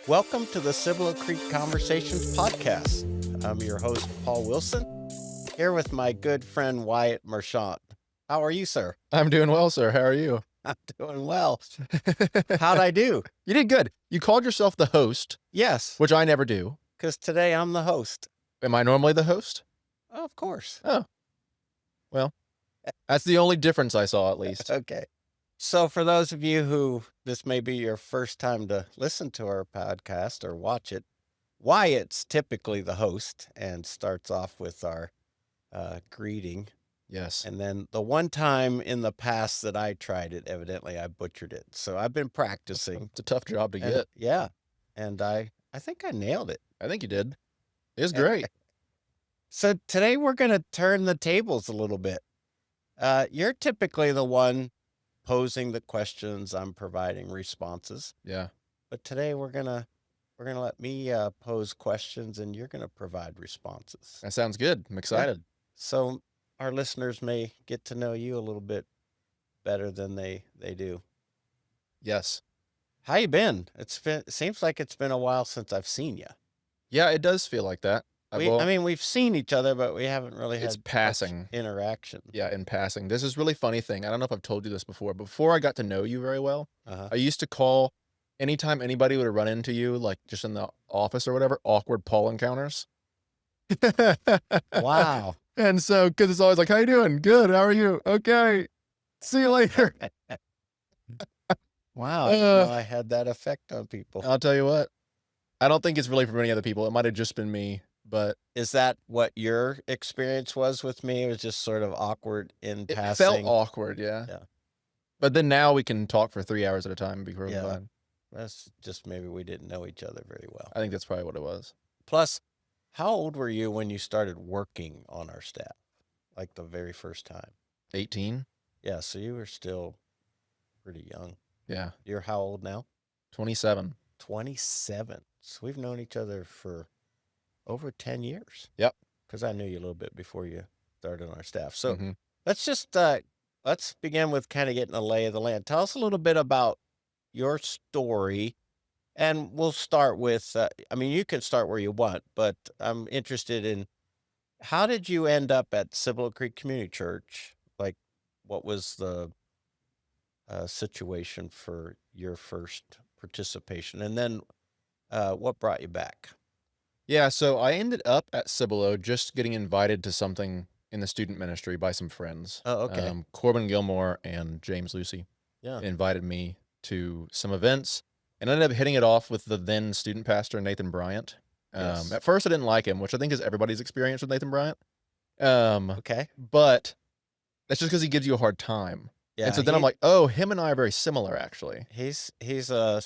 Welcome to the Cibolo Creek Conversations podcast. I'm your host, Paul Wilson, here with my good friend Wyatt Marchant. How are you, sir? I'm doing well, sir. How are you? I'm doing well. How'd I do? You did good. You called yourself the host, Yes, which I never do. because today I'm the host. Am I normally the host? Of course. Oh, well, that's the only difference I saw, at least. Okay. So for those of you who this may be your first time to listen to our podcast or watch it, Wyatt's typically the host and starts off with our greeting. Yes. And then the one time in the past that I tried it, evidently I butchered it. So I've been practicing. It's a tough job to And get. yeah. And I think I nailed it. I think you did. It was great. So today we're going to turn the tables a little bit. You're typically the one posing the questions, I'm providing responses. Yeah. But today we're going to let me pose questions and you're going to provide responses. That sounds good. I'm excited. So our listeners may get to know you a little bit better than they do. Yes. How you been? It seems like it's been a while since I've seen you. Yeah, it does feel like that. We've seen each other, but we haven't really It's had passing. much interaction. Yeah, in passing. This is really funny thing. I don't know if I've told you this before. Before I got to know you very well, I used to call anytime anybody would run into you, like just in the office or whatever, awkward Paul encounters. Wow. And so, because it's always like, how you doing? Good. How are you? Okay. See you later. Wow. I didn't know I had that effect on people. I'll tell you what. I don't think it's really for many other people. It might have just been me, but Is that what your experience was with me? It was just sort of awkward in it passing. felt awkward. Yeah. Yeah. But then now we can talk for 3 hours at a time before we're Yeah. fine. That's just maybe we didn't know each other very well. I think that's probably what it was. Plus, how old were you when you started working on our staff? Like the very first time? 18. Yeah, so you were still pretty young. Yeah. You're how old now? 27. 27. So we've known each other for over 10 years. Yep. Because I knew you a little bit before you started on our staff. So Mhm. let's just let's begin with kind of getting a lay of the land. Tell us a little bit about your story. And we'll start with, you can start where you want, but I'm interested in how did you end up at Cibolo Creek Community Church? Like, what was the situation for your first participation? And then what brought you back? Yeah, so I ended up at Cibolo just getting invited to something in the student ministry by some friends. Oh, okay. Corbin Gilmore and James Lucy Yeah. invited me to some events and ended up hitting it off with the then student pastor, Nathan Bryant. Yes. At first I didn't like him, which I think is everybody's experience with Nathan Bryant. Okay. But that's just because he gives you a hard time. Yeah. And so then I'm like, oh, him and I are very similar, actually. He's a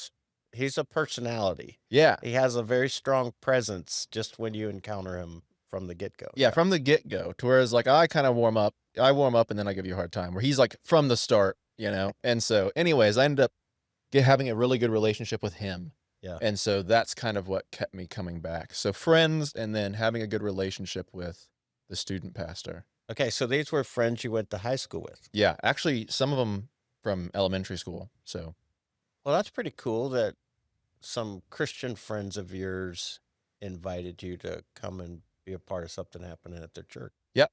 personality. Yeah. He has a very strong presence just when you encounter him from the get-go. Yeah, from the get-go. To whereas like I kind of warm up. I warm up and then I give you a hard time. Where he's like from the start, you know? And so anyways, I ended up having a really good relationship with him. Yeah. And so that's kind of what kept me coming back. So friends and then having a good relationship with the student pastor. Okay, so these were friends you went to high school with. Yeah, actually some of them from elementary school. So Well, that's pretty cool that some Christian friends of yours invited you to come and be a part of something happening at their church. Yep.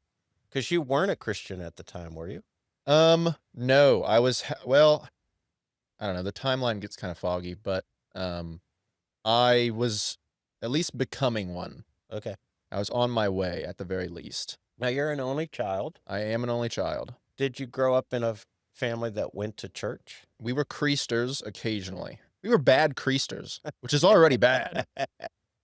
Because you weren't a Christian at the time, were you? No, I was, well, I don't know. The timeline gets kind of foggy, but I was at least becoming one. Okay. I was on my way at the very least. Now, you're an only child. I am an only child. Did you grow up in a family that went to church? We were creasters occasionally. We were bad creasters, which is already bad.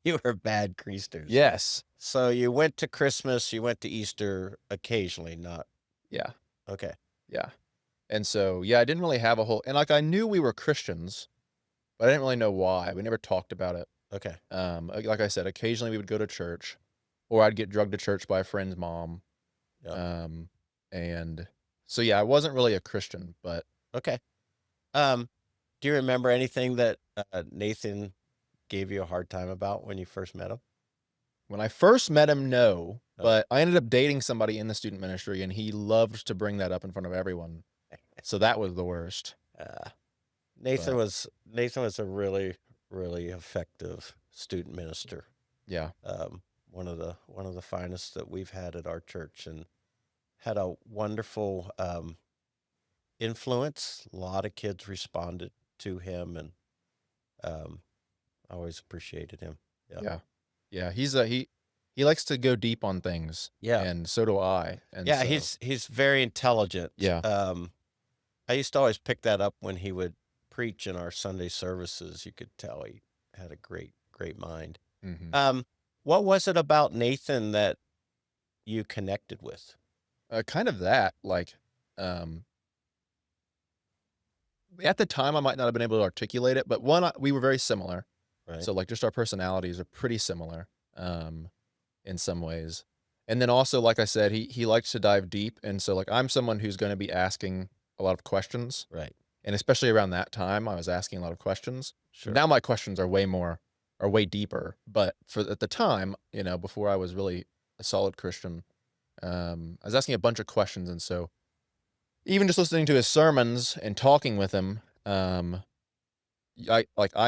You were bad creasters. Yes. So you went to Christmas, you went to Easter occasionally, not... Yeah. Okay. Yeah. And so, yeah, I didn't really have a whole, and like I knew we were Christians, but I didn't really know why. We never talked about it. Okay. Like I said, occasionally we would go to church, or I'd get drugged to church by a friend's mom. Yeah. And so, yeah, I wasn't really a Christian, but. Okay. Do you remember anything that Nathan gave you a hard time about when you first met him? When I first met him, no, Oh. but I ended up dating somebody in the student ministry, and he loved to bring that up in front of everyone. So that was the worst. Nathan was a really, really effective student minister. Yeah. One of the finest that we've had at our church, and had a wonderful influence. A lot of kids responded to him, and um, I always appreciated him. Yeah, Yeah. Yeah, he likes to go deep on things, yeah, and so do I, and yeah. so He's very intelligent. yeah. I used to always pick that up when he would preach in our Sunday services. You could tell he had a great mind. Mhm. Um, what was it about Nathan that you connected with? Kind of that, like, um, at the time, I might not have been able to articulate it, but one, we were very similar. Right. So, like, just our personalities are pretty similar, in some ways. And then also, like I said, he likes to dive deep, and so, like, I'm someone who's gonna be asking a lot of questions, Right. and especially around that time, I was asking a lot of questions. Sure. Now my questions are way deeper, but for at the time, before I was really a solid Christian, I was asking a bunch of questions, and so even just listening to his sermons and talking with him, I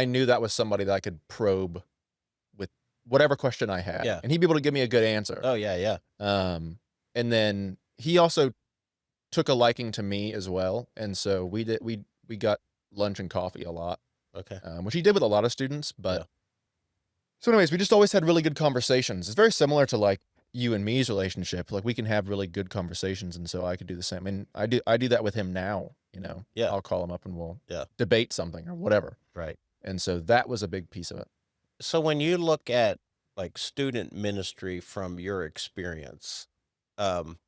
knew that was somebody that I could probe with whatever question I had, Yeah. and he'd be able to give me a good answer. Oh yeah. Yeah. Um, and then he also took a liking to me as well, and so we got lunch and coffee a lot, Okay. which he did with a lot of students. But Yeah. so, anyways, we just always had really good conversations. It's very similar to like you and me's relationship. Like we can have really good conversations, and so I could do the same. And I do that with him now. Yeah. I'll call him up and we'll Yeah. debate something or whatever. Right. And so that was a big piece of it. So when you look at like student ministry from your experience, um,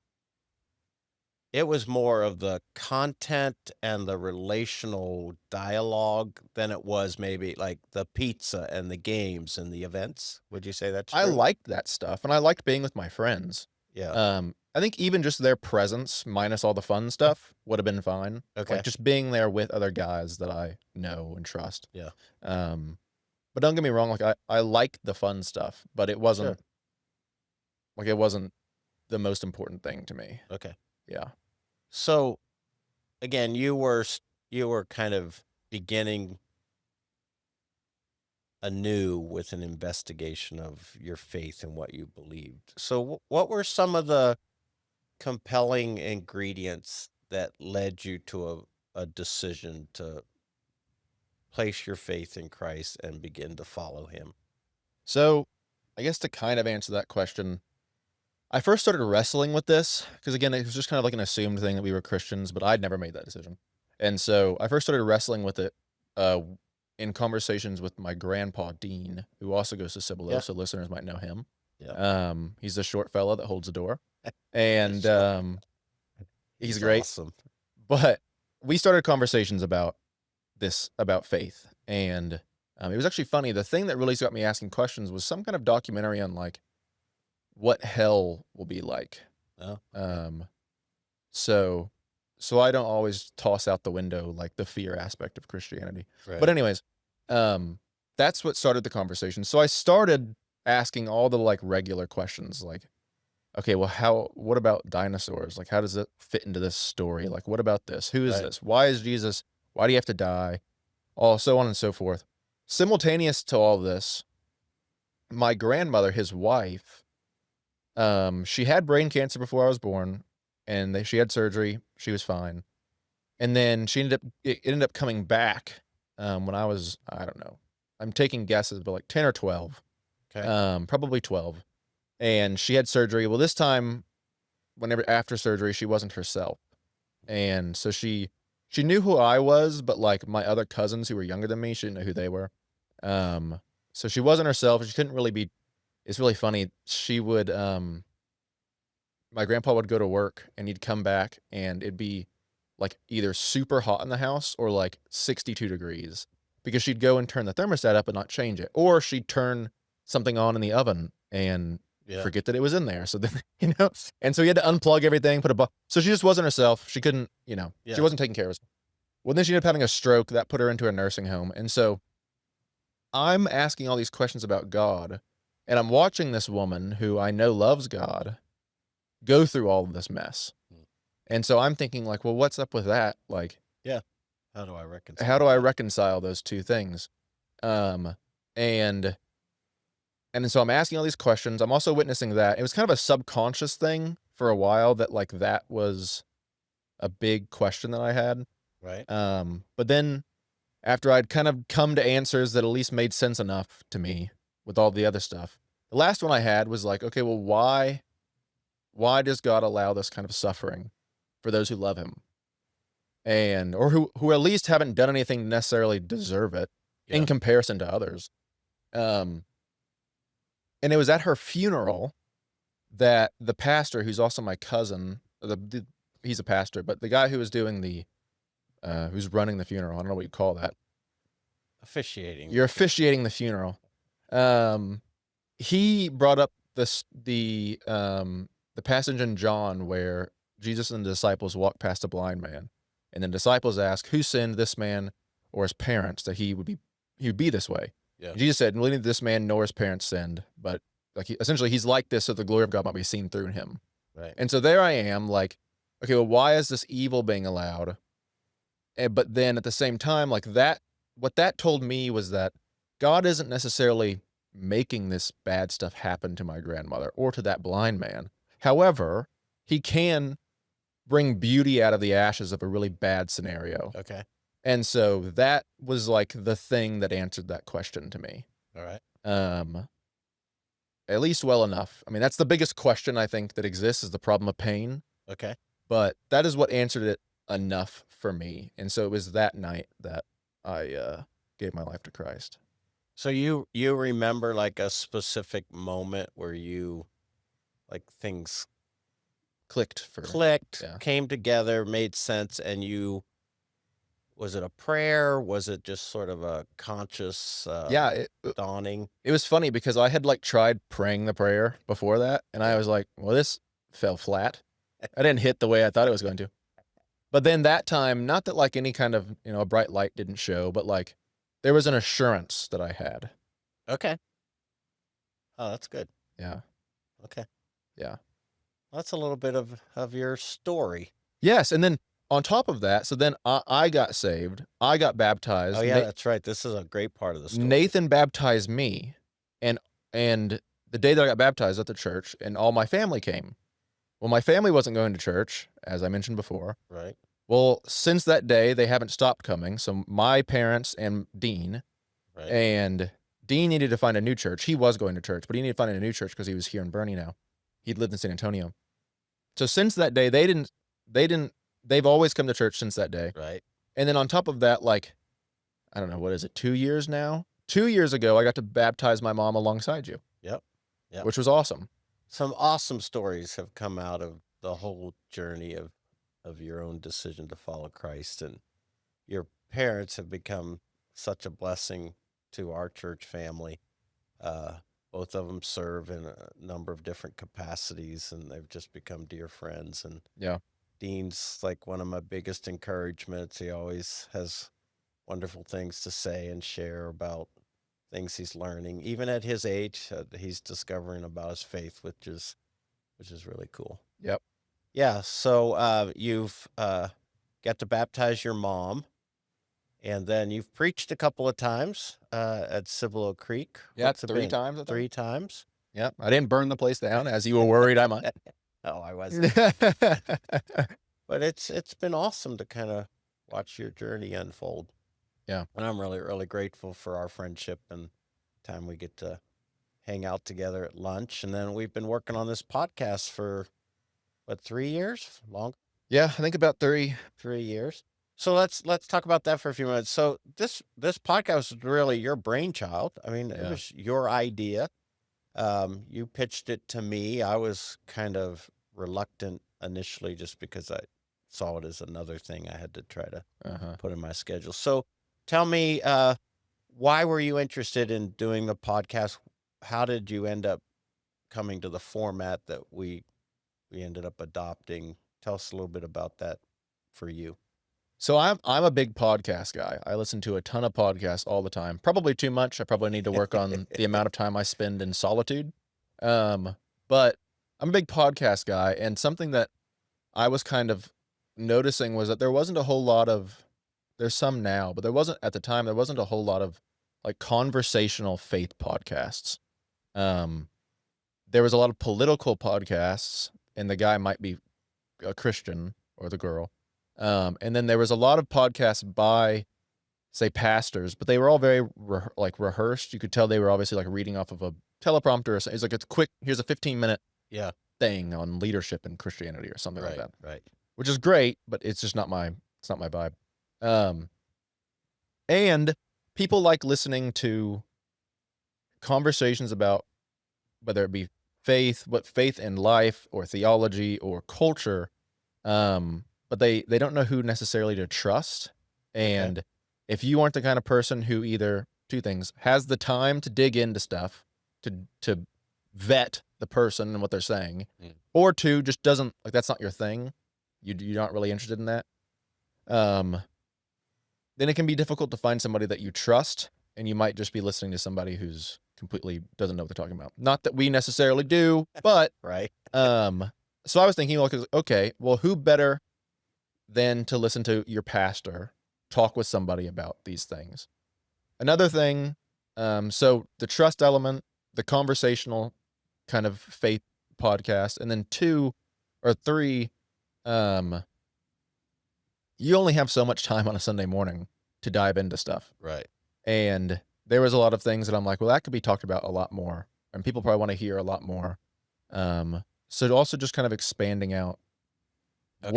it was more of the content and the relational dialogue than it was maybe like the pizza and the games and the events. Would you say that's I true? liked that stuff, and I liked being with my friends. Yeah. I think even just their presence, minus all the fun stuff, would have been fine. Like Okay. just being there with other guys that I know and trust. Yeah. Um, but don't get me wrong, like I liked the fun stuff, but Sure. it wasn't the most important thing to me. Okay. Yeah. So again, you were kind of beginning anew with an investigation of your faith and what you believed. So what were some of the compelling ingredients that led you to a decision to place your faith in Christ and begin to follow him? So I guess to kind of answer that question, I first started wrestling with this because again, it was just kind of like an assumed thing that we were Christians, but I'd never made that decision. And so I first started wrestling with it uh, in conversations with my grandpa Dean, who also goes to Cibolo, Yeah. so listeners might know him. Yeah. He's the short fella that holds the door, and So he's he's great. awesome. But we started conversations about faith, and it was actually funny. The thing that really got me asking questions was some kind of documentary on like what hell will be like. Oh, Um, so so I don't always toss out the window like the fear aspect of Christianity. But right. anyways, that's what started the conversation. So I started asking all the like regular questions like, okay, well what about dinosaurs? Like how does it fit into this story? Like what about this? Who is Right. this? Why is Jesus? Why do you have to die? All so on and so forth. Simultaneous to all this, my grandmother, his wife, she had brain cancer before I was born, and she had surgery. She was fine, and then it ended up coming back when I was, I don't know, I'm taking guesses, but like 10 or 12, Okay. probably 12, and she had surgery. Well, this time, whenever after surgery, she wasn't herself, and so she knew who I was, but like my other cousins who were younger than me, she didn't know who they were. Um, so she wasn't herself. She couldn't really be. It's really funny. My grandpa would go to work and he'd come back and it'd be like either super hot in the house or like 62 degrees because she'd go and turn the thermostat up and not change it. Or she'd turn something on in the oven and Yeah. forget that it was in there. So then, and so he had to unplug everything, so she just wasn't herself. She couldn't, she Yeah. wasn't taking care of herself. Well, then she ended up having a stroke that put her into a nursing home. And so I'm asking all these questions about God and I'm watching this woman who I know loves God go through all of this mess. Mm. And so I'm thinking like, well, what's up with that? Like, Yeah. How do I reconcile? how do I reconcile those two things? Um, and so I'm asking all these questions. I'm also witnessing that. It was kind of a subconscious thing for a while that, like, that was a big question that I had. Right. But then after I'd kind of come to answers that at least made sense enough to me with all the other stuff, the last one I had was like, okay, well, why does God allow this kind of suffering for those who love him? And or who at least haven't done anything to necessarily deserve it in Yeah. comparison to others. Um, and it was at her funeral that the pastor, who's also my cousin, he's a pastor, but the guy who was doing who's running the funeral, I don't know what you call that. Officiating. You're officiating the funeral. Um, he brought up the passage in John where Jesus and the disciples walk past a blind man, and the disciples ask, "Who sinned, this man or his parents, that he would be this way?" Yeah. And Jesus said, "Neither this man nor his parents sinned, but like essentially he's like this so the glory of God might be seen through him." Right. And so there I am, like, okay, well, why is this evil being allowed? But then at the same time, like that, what that told me was that God isn't necessarily making this bad stuff happen to my grandmother or to that blind man. However, he can bring beauty out of the ashes of a really bad scenario. Okay. And so that was like the thing that answered that question to me. All right. Um, at least well enough. I mean, that's the biggest question I think that exists is the problem of pain, Okay. but that is what answered it enough for me. And so it was that night that I gave my life to Christ. So you remember like a specific moment where you like things Clicked, yeah. came together, made sense, and was it a prayer? Was it just sort of a conscious Yeah, dawning? it was funny because I had, like, tried praying the prayer before that, and I Yeah. was like, "Well, this fell flat." I didn't hit the way I thought it was going to. But then that time, not that, like, any kind of, a bright light didn't show, but, like, there was an assurance that I had. Okay. Oh, that's good. Yeah, Okay. yeah. That's a little bit of your story. Yes, and then on top of that, so then I got saved, I got Oh baptized, yeah, that's right. This is a great part of the story. Nathan baptized me, and the day that I got baptized at the church, and all my family came. Well, my family wasn't going to church, as I mentioned before. Right. Well, since that day, they haven't stopped coming, so my parents and Dean, Right. and Dean needed to find a new church. He was going to church, but he needed to find a new church because he was here in Bernie now. He'd lived in San Antonio. So since that day, they've always come to church since that day. Right. And then on top of that, like, I don't know, what is it, 2 years now? 2 years ago, I got to baptize my mom alongside you, Yep. Yep. which was awesome. Some awesome stories have come out of the whole journey of your own decision to follow Christ, and your parents have become such a blessing to our church family. Both of them serve in a number of different capacities, and they've just become dear friends. And Yeah. Dean's like one of my biggest encouragements. He always has wonderful things to say and share about things he's learning. Even at his age, he's discovering about his faith, which is really cool. Yep. Yeah. So you've got to baptize your mom, and then you've preached a couple of times at Cibolo Creek. Yeah, What's it 3 been? times, I think. 3 times. Yep. I didn't burn the place down as you were worried I might. Oh, I wasn't. But it's been awesome to kind of watch your journey unfold. Yeah. And I'm really, really grateful for our friendship and time we get to hang out together at lunch. And then we've been working on this podcast for what, 3 years? Long Yeah, I think about 3. 3 years. So let's talk about that for a few minutes. So this podcast was really your brainchild. I mean, it Yeah. was your idea. You pitched it to me. I was kind of reluctant initially just because I saw it as another thing I had to try to Uh-huh. put in my schedule. So tell me, why were you interested in doing the podcast? How did you end up coming to the format that we ended up adopting? Tell us a little bit about that for you. So I'm a big podcast guy. I listen to a ton of podcasts all the time. Probably too much. I probably need to work on the amount of time I spend in solitude. But I'm a big podcast guy, and something that I was kind of noticing was that there wasn't a whole lot of there's some now, but there wasn't at the time, there wasn't a whole lot of like conversational faith podcasts. Um, there was a lot of political podcasts, and the guy might be a Christian or the girl. And then there was a lot of podcasts by, say, pastors, but they were all very like rehearsed. You could tell they were obviously like reading off of a teleprompter. Or something. It's like it's quick. Here's a 15-minute Yeah. thing on leadership in Christianity or something like Right. that, Right. which is great, but it's just not my vibe. Um, and people like listening to conversations about whether it be faith, what faith in life or theology or culture. But they don't know who necessarily to trust. Okay. And if you aren't the kind of person who either two things has the time to dig into stuff to vet the person and what they're saying, Mm. or two just doesn't like that's not your thing, you're not really interested in that. Um, then it can be difficult to find somebody that you trust, and you might just be listening to somebody who's completely doesn't know what they're talking about. Not that we necessarily do, but Right. so I was thinking, like, okay, well, who better than to listen to your pastor talk with somebody about these things? Another thing, so the trust element, the conversational kind of faith podcast, and then two or three, um, you only have so much time on a Sunday morning to dive into stuff. Right. And there was a lot of things that I'm like, well, that could be talked about a lot more, and people probably want to hear a lot more. So also just kind of expanding out Okay.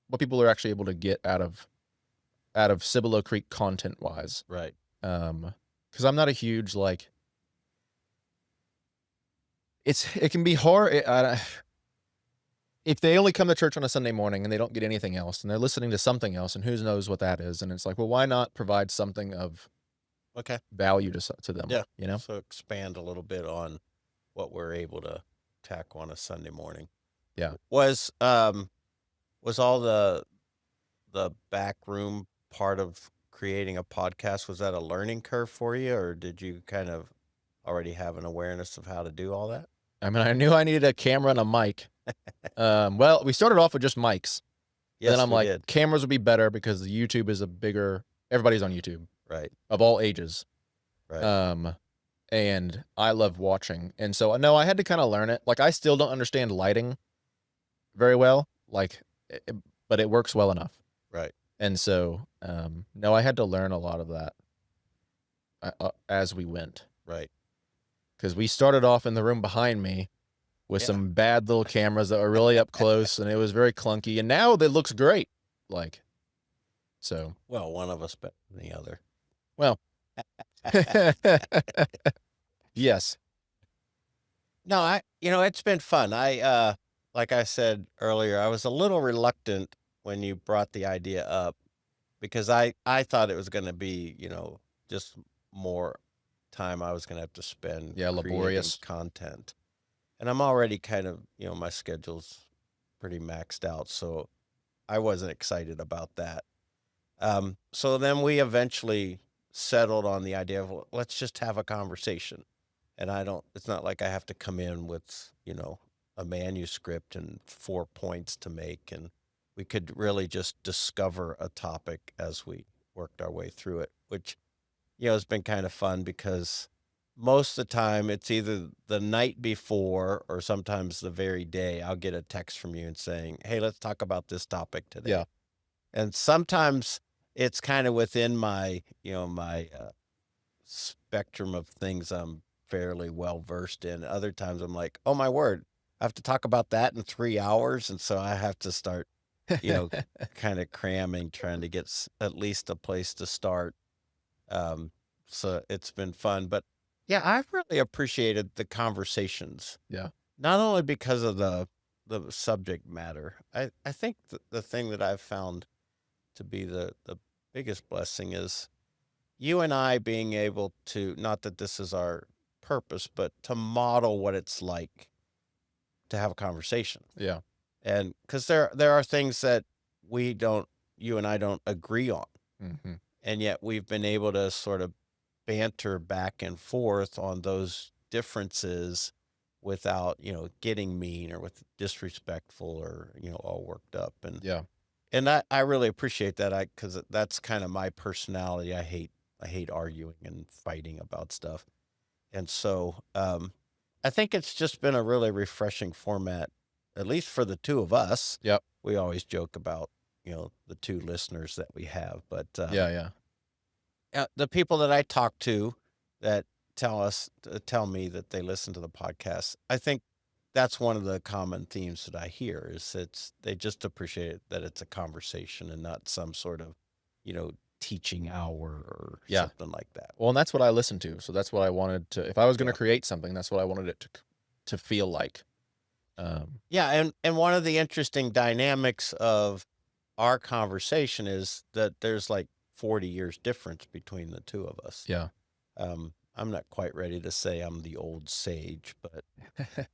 what people are actually able to get out of Cibolo Creek content wise. Right. Because I'm not a huge like. It can be hard. If they only come to church on a Sunday morning and they don't get anything else, and they're listening to something else, and who knows what that is, and it's like, well, why not provide something of Okay. value to them? Yeah. You know? So expand a little bit on what we're able to tackle on a Sunday morning. Yeah. Was all the back room part of creating a podcast, was that a learning curve for you, or did you kind of already have an awareness of how to do all that? I mean, I knew I needed a camera and a mic. Well, we started off with just mics. But then Yes, I'm we like, did. cameras would be better because the YouTube is a bigger. Everybody's on YouTube Right. of all ages. Right. And I love watching. And so, no, I had to kind of learn it. Like, I still don't understand lighting very well, like, but it works well enough. Right. And so, no, I had to learn a lot of that as we went. Right. Because we started off in the room behind me with Yeah. some bad little cameras that were really up close, and it was very clunky. And now it looks great. Like, so. Well, one of us better than the other. Well. Yes. No, it's been fun. Like I said earlier, I was a little reluctant when you brought the idea up because I thought it was going to be, just more time I was going to have to spend Yeah, creating laborious. content. And I'm already kind of, my schedule's pretty maxed out, so I wasn't excited about that. So then we eventually settled on the idea of, "Well, let's just have a conversation." And it's not like I have to come in with, a manuscript and 4 points to make. And we could really just discover a topic as we worked our way through it, which, has been kind of fun because most of the time it's either the night before or sometimes the very day I'll get a text from you and saying, "Hey, let's talk about this topic today." Yeah. And sometimes it's kind of within my, spectrum of things I'm fairly well versed in. Other times I'm like, "Oh my word, I have to talk about that in 3 hours." And so I have to start, kind of cramming, trying to get at least a place to start. So it's been fun, but yeah, I've really appreciated the conversations. Yeah. Not only because of the subject matter. I think the thing that I've found to be the biggest blessing is you and I being able to, not that this is our purpose, but to model what it's like to have a conversation. Yeah. And because there are things that you and I don't agree on. Mm-hmm. And yet we've been able to sort of banter back and forth on those differences without, getting mean or with disrespectful or, all worked up. And Yeah. I really appreciate that. Because that's kind of my personality. I hate I hate arguing and fighting about stuff. And so, I think it's just been a really refreshing format, at least for the two of us. Yep. We always joke about, the two listeners that we have, but Yeah, yeah. the people that I talk to that tell me that they listen to the podcast, I think that's one of the common themes that I hear is they just appreciate that it's a conversation and not some sort of, you know, teaching hour or Yeah. something like that. Well, and that's what I listen to. So that's what I wanted to, if I was going Yeah. to create something, that's what I wanted it to feel like. Yeah, and one of the interesting dynamics of our conversation is that there's like 40 years difference between the two of us. Yeah. I'm not quite ready to say I'm the old sage, but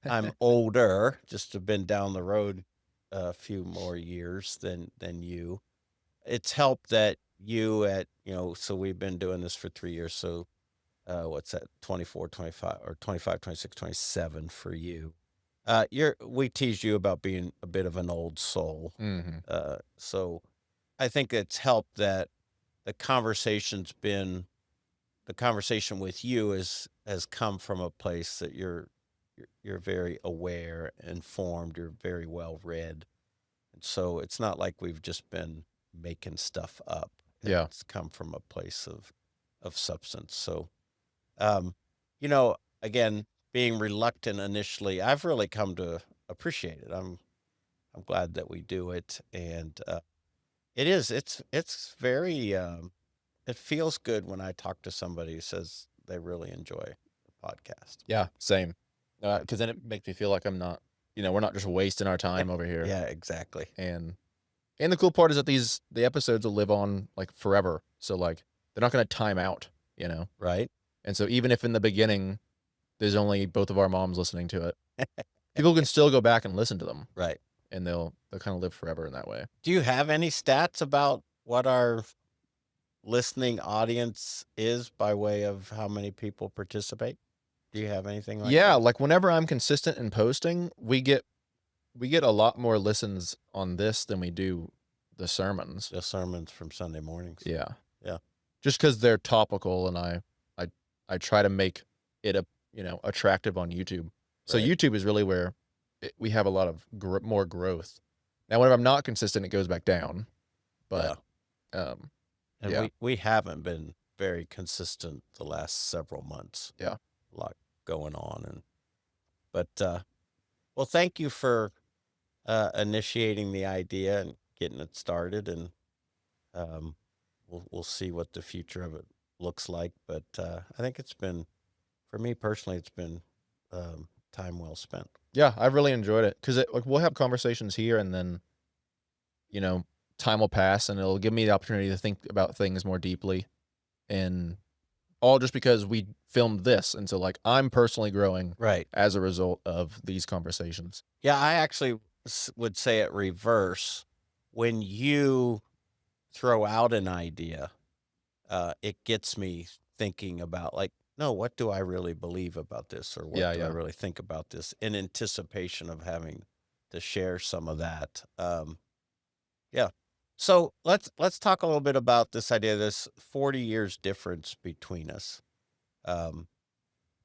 I'm older, just have been down the road a few more years than you. It's helped that so we've been doing this for 3 years, so, what's that? 24, 25, or 25, 26, 27 for you. We teased you about being a bit of an old soul. Hmm. So I think it's helped that the the conversation with you has come from a place that you're very aware, informed, you're very well read. And so it's not like we've just been making stuff up. Yeah. It's come from a place of substance. So um, you know, again, being reluctant initially, I've really come to appreciate it. I'm glad that we do it, and it's very it feels good when I talk to somebody who says they really enjoy the podcast. Yeah. Same. Because then it makes me feel like I'm not, we're not just wasting our time over here. Yeah, exactly. And the cool part is that the episodes will live on like forever. So like they're not going to time out, you know? Right? And so even if in the beginning there's only both of our moms listening to it, people can still go back and listen to them, Right. and they'll kind of live forever in that way. Do you have any stats about what our listening audience is by way of how many people participate? Do you have anything like Yeah, that? like whenever I'm consistent in posting, we get a lot more listens on this than we do the sermons. The sermons from Sunday mornings. Yeah. Yeah. Just because they're topical, and I try to make it attractive on YouTube. So Right. YouTube is really where we have a lot of more growth. Now, whenever I'm not consistent, it goes back down. Yeah. But um, And yeah, we haven't been very consistent the last several months. yeah, A lot going on, but well, thank you for initiating the idea and getting it started, and um, we'll see what the future of it looks like. But I think for me personally, it's been time well spent. yeah. I've really enjoyed it because like we'll have conversations here, and then you know time will pass, and it'll give me the opportunity to think about things more deeply, and all just because we filmed this, and so like I'm personally growing Right. as a result of these conversations. Yeah, I actually would say it reverse. When you throw out an idea, it gets me thinking about like, no, what do I really believe about this, or what Yeah, do I yeah. really think about this, in anticipation of having to share some of that. Yeah. So let's talk a little bit about this idea. This 40 years difference between us. Um,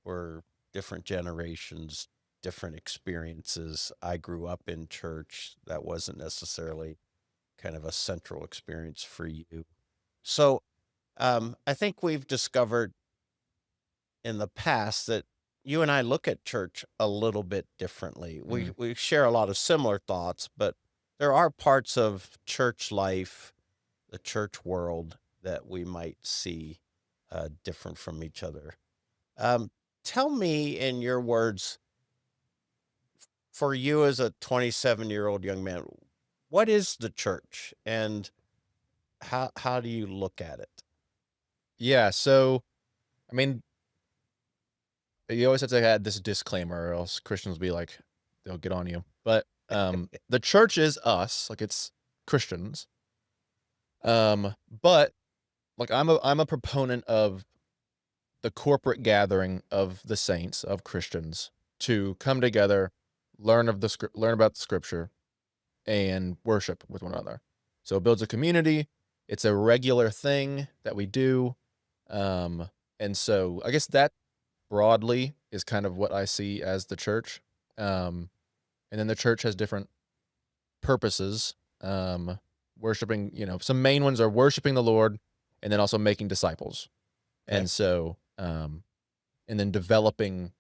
we're different generations, different experiences. I grew up in church. That wasn't necessarily kind of a central experience for you. So I think we've discovered in the past that you and I look at church a little bit differently. Mm. We share a lot of similar thoughts, but there are parts of church life, the church world, that we might see different from each other. Um, Tell me, in your words, for you as a 27-year-old young man, what is the church, and how do you look at it? Yeah, so I mean, you always have to add this disclaimer, or else Christians will be like, they'll get on you. But the church is us, like it's Christians. But like I'm a proponent of the corporate gathering of the saints, of Christians, to come together, learn about the scripture, and worship with one another. So it builds a community. It's a regular thing that we do. Um, and so I guess that broadly is kind of what I see as the church. And then the church has different purposes. Worshiping, some main ones are worshiping the Lord and then also making disciples. Okay. And so, and then developing,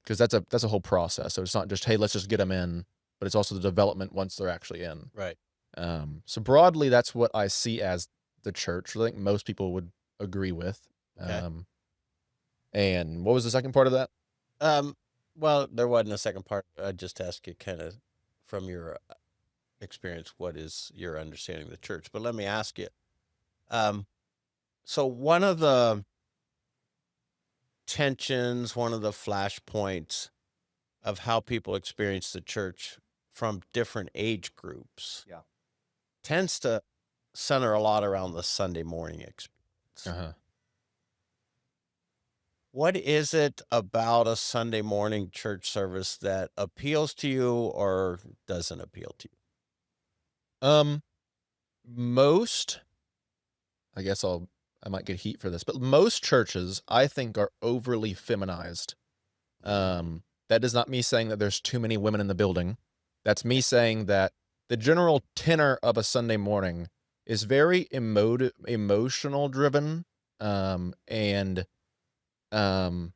because that's a whole process. So it's not just, hey, let's just get them in, but it's also the development once they're actually in. Right. So broadly, that's what I see as the church. I think most people would agree with. Okay. And what was the second part of that? Um, well, there wasn't a second part. I just asked you kind of from your experience, what is your understanding of the church? But let me ask you. Um, so one of the tensions, one of the flashpoints of how people experience the church from different age groups Yeah. tends to center a lot around the Sunday morning experience. Uh-huh. What is it about a Sunday morning church service that appeals to you or doesn't appeal to you? Um, most, I guess I might get heat for this, but most churches I think are overly feminized. That is not me saying that there's too many women in the building. That's me saying that the general tenor of a Sunday morning is very emotional driven, and um,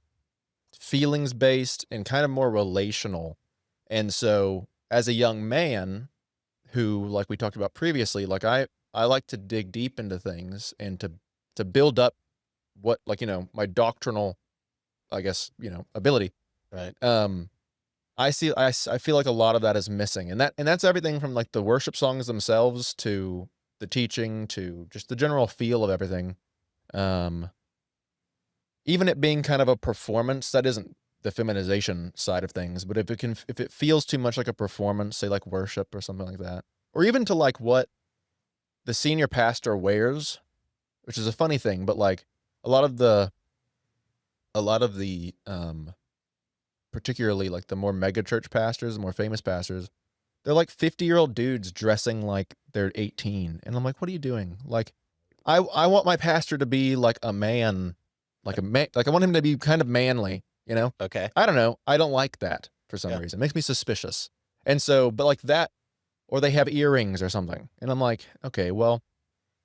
feelings based and kind of more relational. And so, as a young man who, like we talked about previously, like I like to dig deep into things and to build up what, like, my doctrinal, I guess, ability. Right. Um, I feel like a lot of that is missing, and that's everything from like the worship songs themselves to the teaching to just the general feel of everything. Um, Even it being kind of a performance, that isn't the feminization side of things, but if it feels too much like a performance, say like worship or something like that, or even to like what the senior pastor wears, which is a funny thing, but like a lot of the particularly like the more mega church pastors, the more famous pastors, they're like 50-year-old dudes dressing like they're 18. And I'm like, what are you doing? Like, I want my pastor to be like a man, like a man, like I want him to be kind of manly, you know? Okay. I don't know. I don't like that for some Yeah. reason. It makes me suspicious. And so, but like that, or they have earrings or something. And I'm like, okay, well,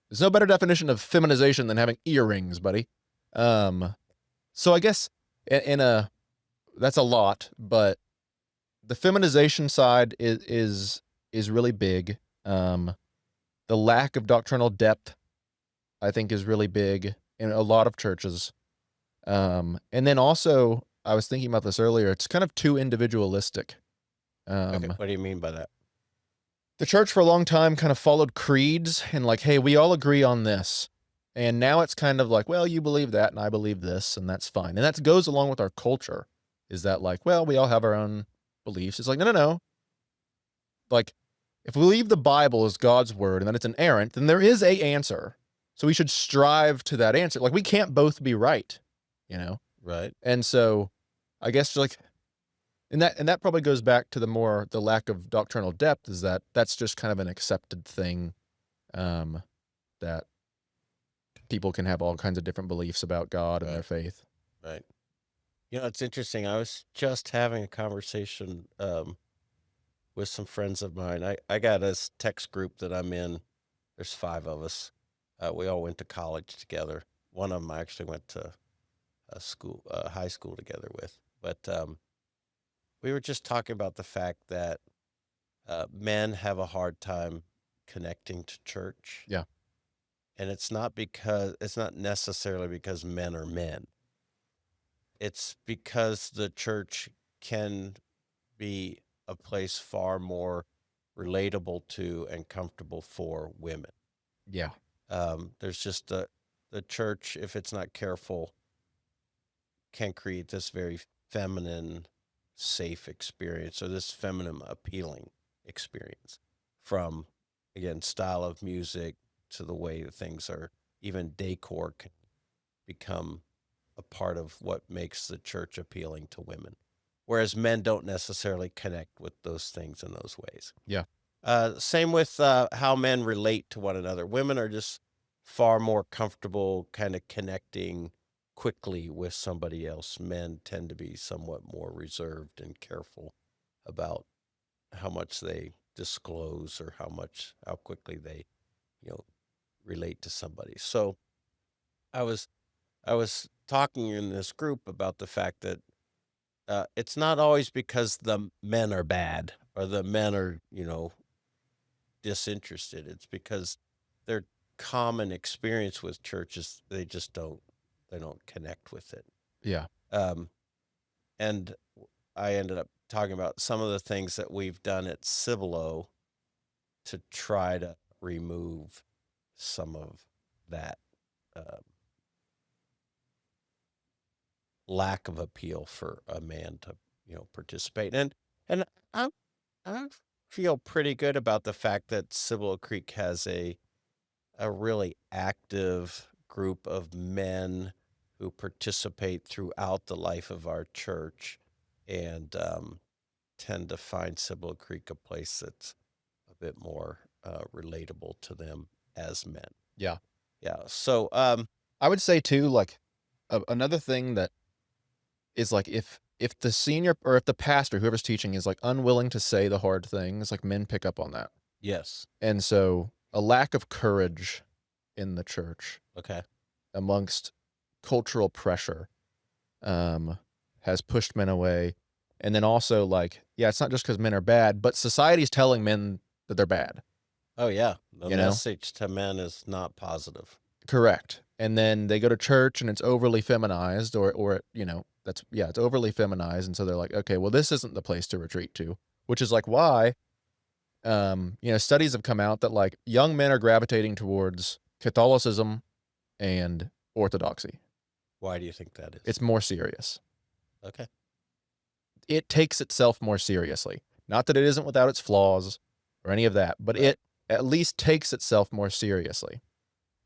there's no better definition of feminization than having earrings, buddy. So I guess in a, that's a lot, but the feminization side is really big. The lack of doctrinal depth, I think, is really big in a lot of churches. And then also, I was thinking about this earlier. It's kind of too individualistic. Okay. Um, What do you mean by that? the church for a long time kind of followed creeds and like, hey, we all agree on this. And now it's kind of like, well, you believe that and I believe this, and that's fine. And that goes along with our culture. Is that like, well, we all have our own beliefs. It's like, no, no, no. Like, if we believe the Bible is God's word and that it's inerrant, then there is a answer. So we should strive to that answer. Like, we can't both be right, you know? Right. And so I guess like, and that probably goes back to the lack of doctrinal depth, is that that's just kind of an accepted thing, um, that people can have all kinds of different beliefs about God and their Right. faith. Right. It's interesting. I was just having a conversation with some friends of mine. I got this text group that I'm in. There's five of us. We all went to college together. One of them I actually went to high school together with. But we were just talking about the fact that men have a hard time connecting to church, Yeah. and it's not necessarily because men are men. It's because the church can be a place far more relatable to and comfortable for women. Yeah. There's just the church, if it's not careful, can create this very feminine, safe experience, or this feminine, appealing experience from, again, style of music to the way that things are, even decor can become a part of what makes the church appealing to women. Whereas men don't necessarily connect with those things in those ways. Yeah. Same with how men relate to one another. Women are just far more comfortable kind of connecting quickly with somebody else. Men tend to be somewhat more reserved and careful about how much they disclose or how quickly they, you know, relate to somebody. So I was I was talking in this group about the fact that it's not always because the men are bad or the men are, disinterested. It's because their common experience with churches, they don't connect with it. Yeah. Um, and I ended up talking about some of the things that we've done at Cibolo to try to remove some of that uh, lack of appeal for a man to, participate. And I I feel pretty good about the fact that Cibolo Creek has a really active group of men who participate throughout the life of our church and tend to find Cibolo Creek a place that's a bit more relatable to them as men. Yeah. Yeah. So, I would say too, like, another thing that is like if the senior or if the pastor, whoever's teaching, is like unwilling to say the hard things, like men pick up on that. yes. And so a lack of courage in the church Okay. amongst cultural pressure um has pushed men away. And then also, like, yeah, it's not just because men are bad, but society's telling men that they're bad, Oh, yeah. The you know? message to men is not positive. Correct. And then they go to church and it's overly feminized, or that's, yeah, it's overly feminized, and so they're like, okay, well, this isn't the place to retreat to, which is like why studies have come out that like young men are gravitating towards Catholicism and Orthodoxy. Why do you think that is? It's more serious. Okay. It takes itself more seriously. Not that it isn't without its flaws or any of that, but Right. it at least takes itself more seriously.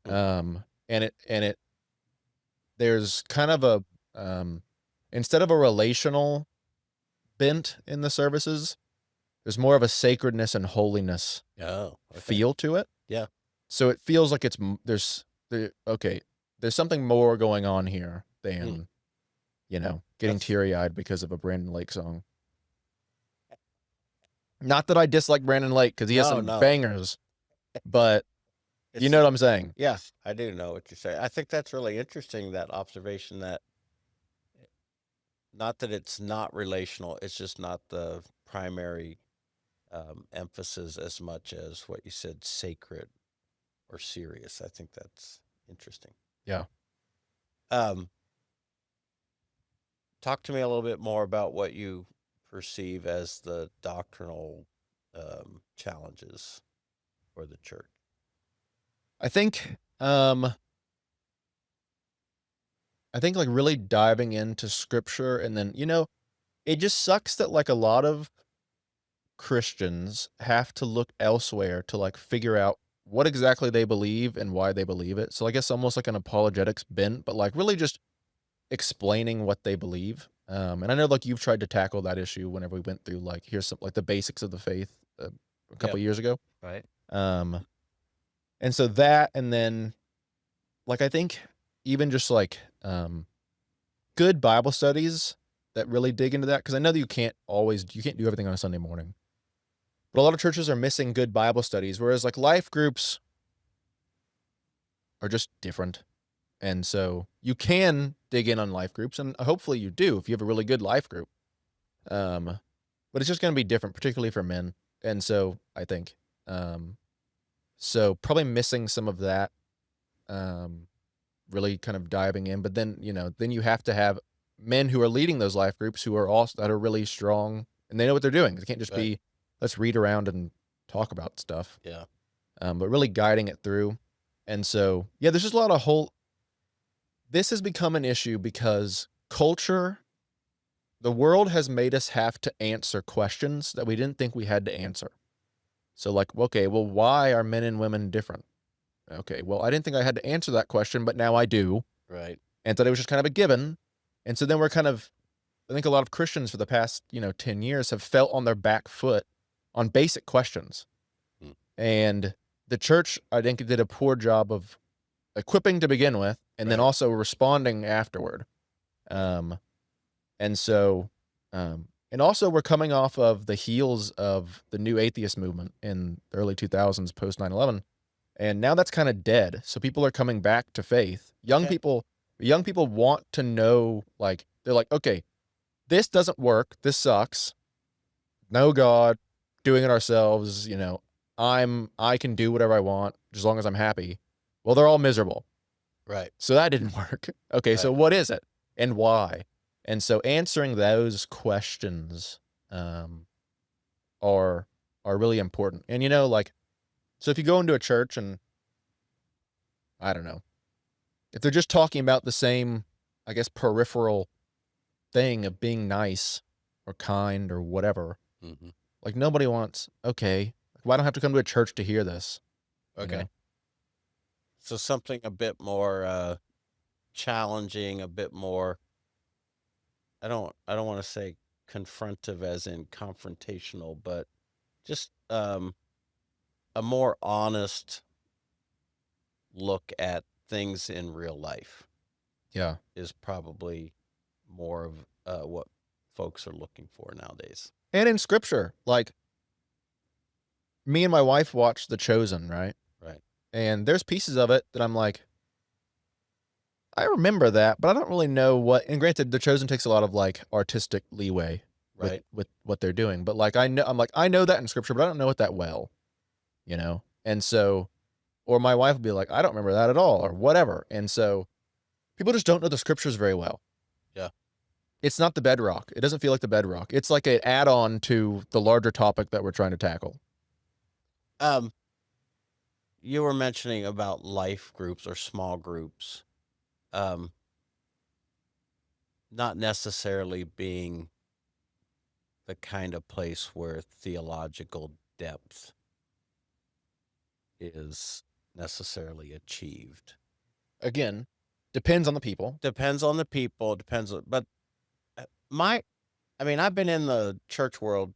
Hmm. And it there's kind of a instead of a relational bent in the services, there's more of a sacredness and holiness Oh, okay. feel to it. Yeah. So it feels like there's something more going on here Hmm. than, getting That's teary-eyed because of a Brandon Lake song. Not that I dislike Brandon Lake, because he has no, some no. bangers, but you It's know what I'm saying. Yeah, I do know what you're saying. I think that's really interesting, that observation that not that it's not relational, it's just not the primary emphasis as much as what you said, sacred or serious. I think that's interesting. Yeah. Um, Talk to me a little bit more about what you perceive as the doctrinal challenges for the church. I think, like really diving into scripture, and then, it just sucks that like a lot of Christians have to look elsewhere to like figure out what exactly they believe and why they believe it. So I guess almost like an apologetics bent, but like really just explaining what they believe. And I know like you've tried to tackle that issue whenever we went through like here's some like the basics of the faith a couple Yep. years ago. Right. Um, and so that, and then like I think even just like good Bible studies that really dig into that, because I know that you can't do everything on a Sunday morning. But a lot of churches are missing good Bible studies, whereas like life groups are just different. And so you can dig in on life groups, and hopefully you do if you have a really good life group. But it's just going to be different, particularly for men. And so I think, so probably missing some of that, really kind of diving in. But then, then you have to have men who are leading those life groups who are also that are really strong and they know what they're doing. It can't just Right. be, let's read around and talk about stuff. Yeah. But really guiding it through. And so, yeah, there's just a lot of this has become an issue because the world has made us have to answer questions that we didn't think we had to answer. So like, okay, well, why are men and women different? Okay, well, I didn't think I had to answer that question, but now I do. Right. And thought it was just kind of a given. And so then I think a lot of Christians for the past, 10 years have felt on their back foot on basic questions. Mm. And the church, I think, did a poor job of equipping to begin with, and then Right. also responding afterward. Um, and so, and also we're coming off of the heels of the new atheist movement in the early 2000s, post 9/11, and now that's kind of dead. So people are coming back to faith. Okay. Young people want to know, like, they're like, okay, this doesn't work. This sucks. No God, doing it ourselves. I can do whatever I want as long as I'm happy. Well, they're all miserable. Right. So that didn't work. Okay, so Right. what is it and why? And so answering those questions um, are are really important. And like, so if you go into a church and I don't know, if they're just talking about the same, I guess, peripheral thing of being nice or kind or whatever, Hmm. like nobody wants. Okay, why don't I have to come to a church to hear this? You Okay. know? So something a bit more challenging, a bit more. I don't want to say confrontive as in confrontational, but just a more honest look at things in real life Yeah. is probably more of what folks are looking for nowadays. And in scripture, like me and my wife watched The Chosen, right? Right. And there's pieces of it that I'm like, I remember that, but I don't really know what. And granted, The Chosen takes a lot of like artistic leeway with Right. with what they're doing, but like I know that in scripture, but I don't know it that well. And so, or my wife would be like, I don't remember that at all, or whatever. And so, people just don't know the scriptures very well. Yeah. It's not the bedrock. It doesn't feel like the bedrock. It's like an add-on to the larger topic that we're trying to tackle. Um, you were mentioning about life groups or small groups, um, not necessarily being the kind of place where theological depth is necessarily achieved. Again, depends on the people. Depends on the people, depends on, but my, I mean, I've been in the church world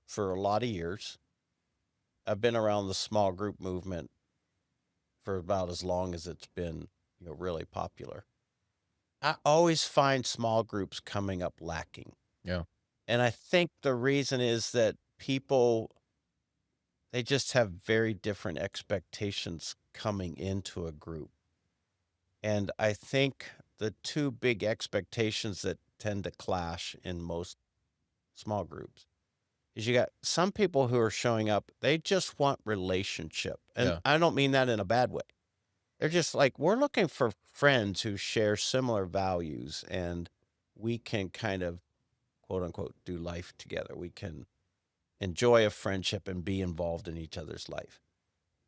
for a lot of years. I've been around the small group movement for about as long as it's been, really popular. I always find small groups coming up lacking. Yeah. And I think the reason is that people, they just have very different expectations coming into a group. And I think the two big expectations that tend to clash in most small groups is you got some people who are showing up, they just want relationship. And Yeah. I don't mean that in a bad way. They're just like, we're looking for friends who share similar values and we can kind of quote unquote do life together. We can enjoy a friendship and be involved in each other's life.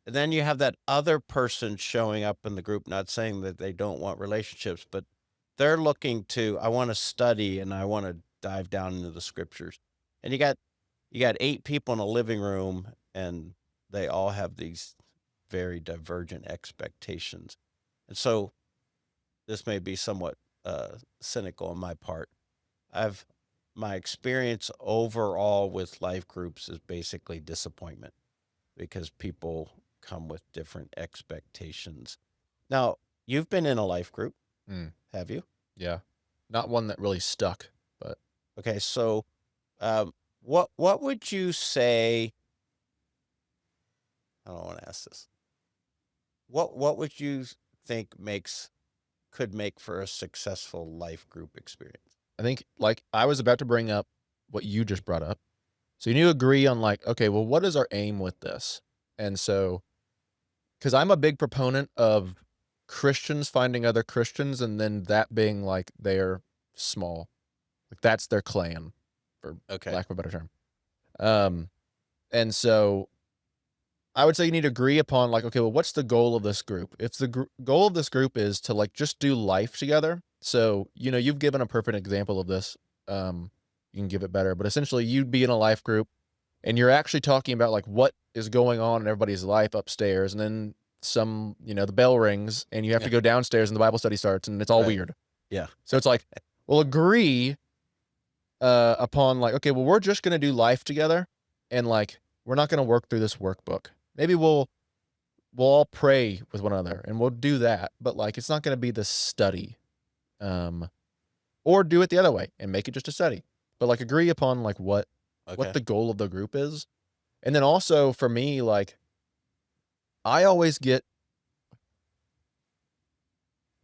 And then you have that other person showing up in the group, not saying that they don't want relationships, but they're looking to, I want to study and I want to dive down into the scriptures. And you got 8 people in a living room and they all have these very divergent expectations. And so this may be somewhat cynical on my part. I've my experience overall with life groups is basically disappointment because people come with different expectations. Now, you've been in a life group, Mm, have you? yeah. Not one that really stuck, but Okay, so what would you say? I don't want to ask this. What would you think could make for a successful life group experience? I think like I was about to bring up what you just brought up. So you need to agree on like, okay, well, what is our aim with this? And so, because I'm a big proponent of Christians finding other Christians and then that being like their small, like that's their clan, for Okay. lack of a better term. Um, and so I would say you need to agree upon like, okay, well, what's the goal of this group? If the goal of this group is to like just do life together. So, you've given a perfect example of this. You can give it better, but essentially you'd be in a life group and you're actually talking about like what is going on in everybody's life upstairs. And then the bell rings and you have Yeah. to go downstairs and the Bible study starts and it's all Right. weird. Yeah. So it's like, we'll agree upon like, okay, well, we're just going to do life together and like, we're not going to work through this workbook. Maybe we'll all pray with one another, and we'll do that, but, like, it's not gonna be the study, um, or do it the other way and make it just a study. But, like, agree upon, like, what Okay. the goal of the group is, and then also for me, like, I always get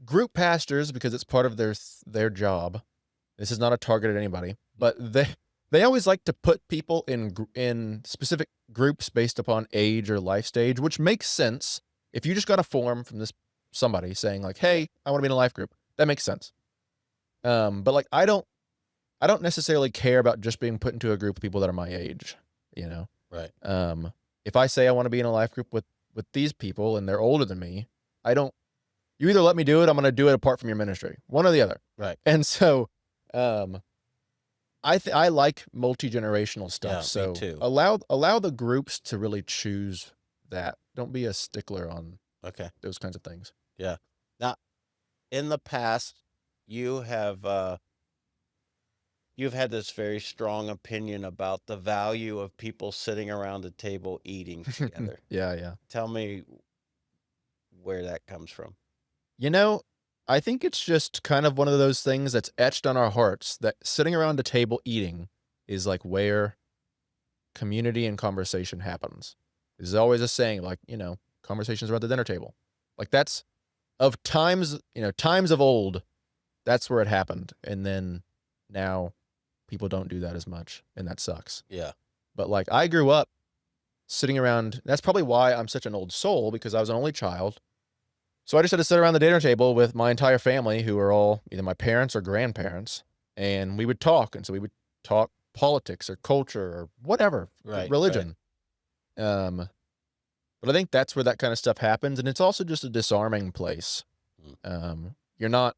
group pastors because it's part of their job. This is not a target at anybody, but they always like to put people in specific groups based upon age or life stage, which makes sense. If you just got a form from this somebody saying like, Yeah. "Hey, I want to be in a life group," that makes sense. But like I don't necessarily care about just being put into a group of people that are my age. You know, Right. um, if I say I want to be in a life group with these people and they're older than me, I don't. You either let me do it, I'm going to do it apart from your ministry, one or the other. Right. And so, um, I like multi-generational stuff, Yeah, me so too. allow the groups to really choose that. Don't be a stickler on Okay. those kinds of things. Yeah. Now, in the past, you have you've had this very strong opinion about the value of people sitting around a table eating together. Yeah, yeah. Tell me where that comes from. You know, I think it's just kind of one of those things that's etched on our hearts that sitting around a table eating is like where community and conversation happens. There's always a saying like, conversations around the dinner table. Like that's of times, times of old, that's where it happened. And then now people don't do that as much, and that sucks. Yeah. But like I grew up sitting around, that's probably why I'm such an old soul because I was an only child. So I just had to sit around the dinner table with my entire family who are all either my parents or grandparents, and we would talk. And so we would talk politics or culture or whatever, Right. Right. religion. Um, but I think that's where that kind of stuff happens. And it's also just a disarming place. Mm. You're not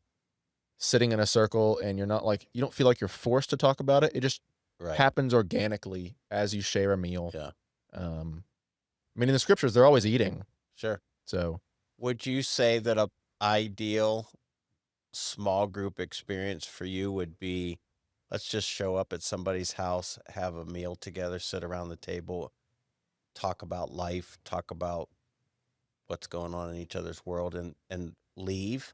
sitting in a circle and you're not like, you don't feel like you're forced to talk about it. It just Right. happens organically as you share a meal. Yeah. Um, I mean, in the scriptures, they're always eating. Sure. So Would you say that a ideal small group experience for you would be, let's just show up at somebody's house, have a meal together, sit around the table, talk about life, talk about what's going on in each other's world, and leave?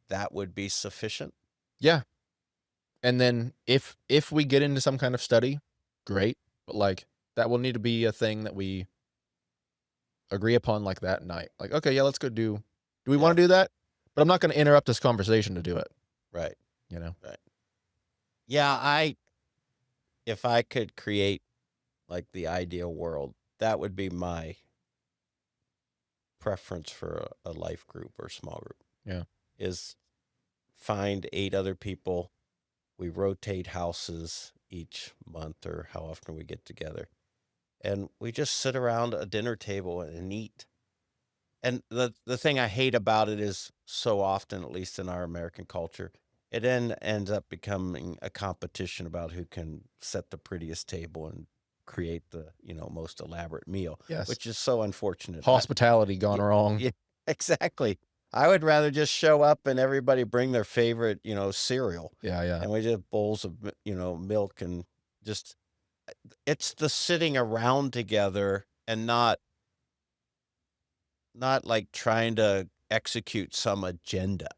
That would be sufficient? yeah. And then if we get into some kind of study, great. But like that will need to be a thing that we agree upon like that night. Like, okay, yeah, let's go do we Yeah. want to do that? But I'm not going to interrupt this conversation to do it, Right. you know? Right. Yeah, I if I could create, like, the ideal world, that would be my preference for a life group or small group, Yeah. is find 8 other people. We rotate houses each month or how often we get together, and we just sit around a dinner table and eat. And the thing I hate about it is so often, at least in our American culture, it then ends up becoming a competition about who can set the prettiest table and create the, most elaborate meal, Yes. which is so unfortunate. Hospitality gone wrong. Yeah, exactly. I would rather just show up and everybody bring their favorite, cereal, Yeah, yeah. and we just bowls of, milk, and just it's the sitting around together and not like trying to execute some agenda.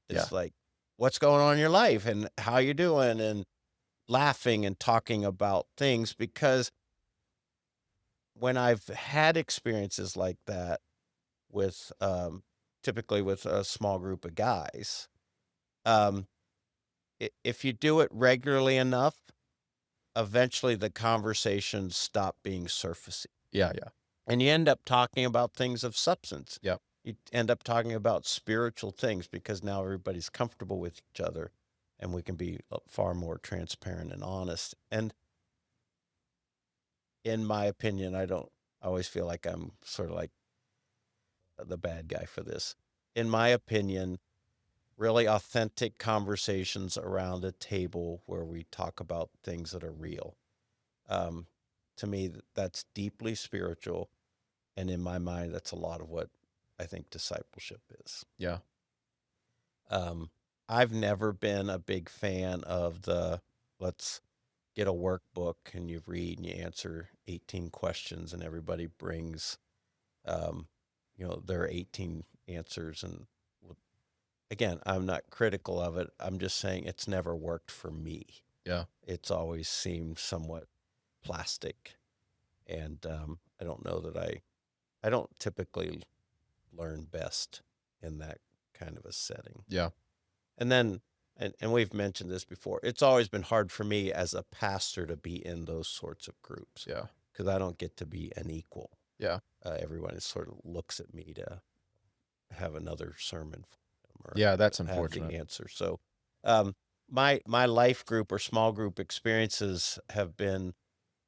Yeah. It's like, what's going on in your life and how you doing, and laughing and talking about things, because when I've had experiences like that with, typically with a small group of guys, um, if you do it regularly enough, eventually the conversations stop being surfacey. Yeah, yeah. And you end up talking about things of substance. Yep. You end up talking about spiritual things because now everybody's comfortable with each other and we can be far more transparent and honest. And in my opinion, I always feel like I'm sort of like the bad guy for this. In my opinion, really authentic conversations around a table where we talk about things that are real. Um, to me, that's deeply spiritual. And in my mind, that's a lot of what I think discipleship is. Yeah. Um, I've never been a big fan of the, let's get a workbook and you read and you answer 18 questions and everybody brings, um, there are 18 answers. And again, I'm not critical of it. I'm just saying it's never worked for me. Yeah. It's always seemed somewhat plastic. And I don't know that I don't typically learn best in that kind of a setting. Yeah. And then, and we've mentioned this before, it's always been hard for me as a pastor to be in those sorts of groups Yeah. because I don't get to be an equal. Yeah. Everyone sort of looks at me to have another sermon for them or Yeah, that's have the unfortunate. answer. So, um, my life group or small group experiences have been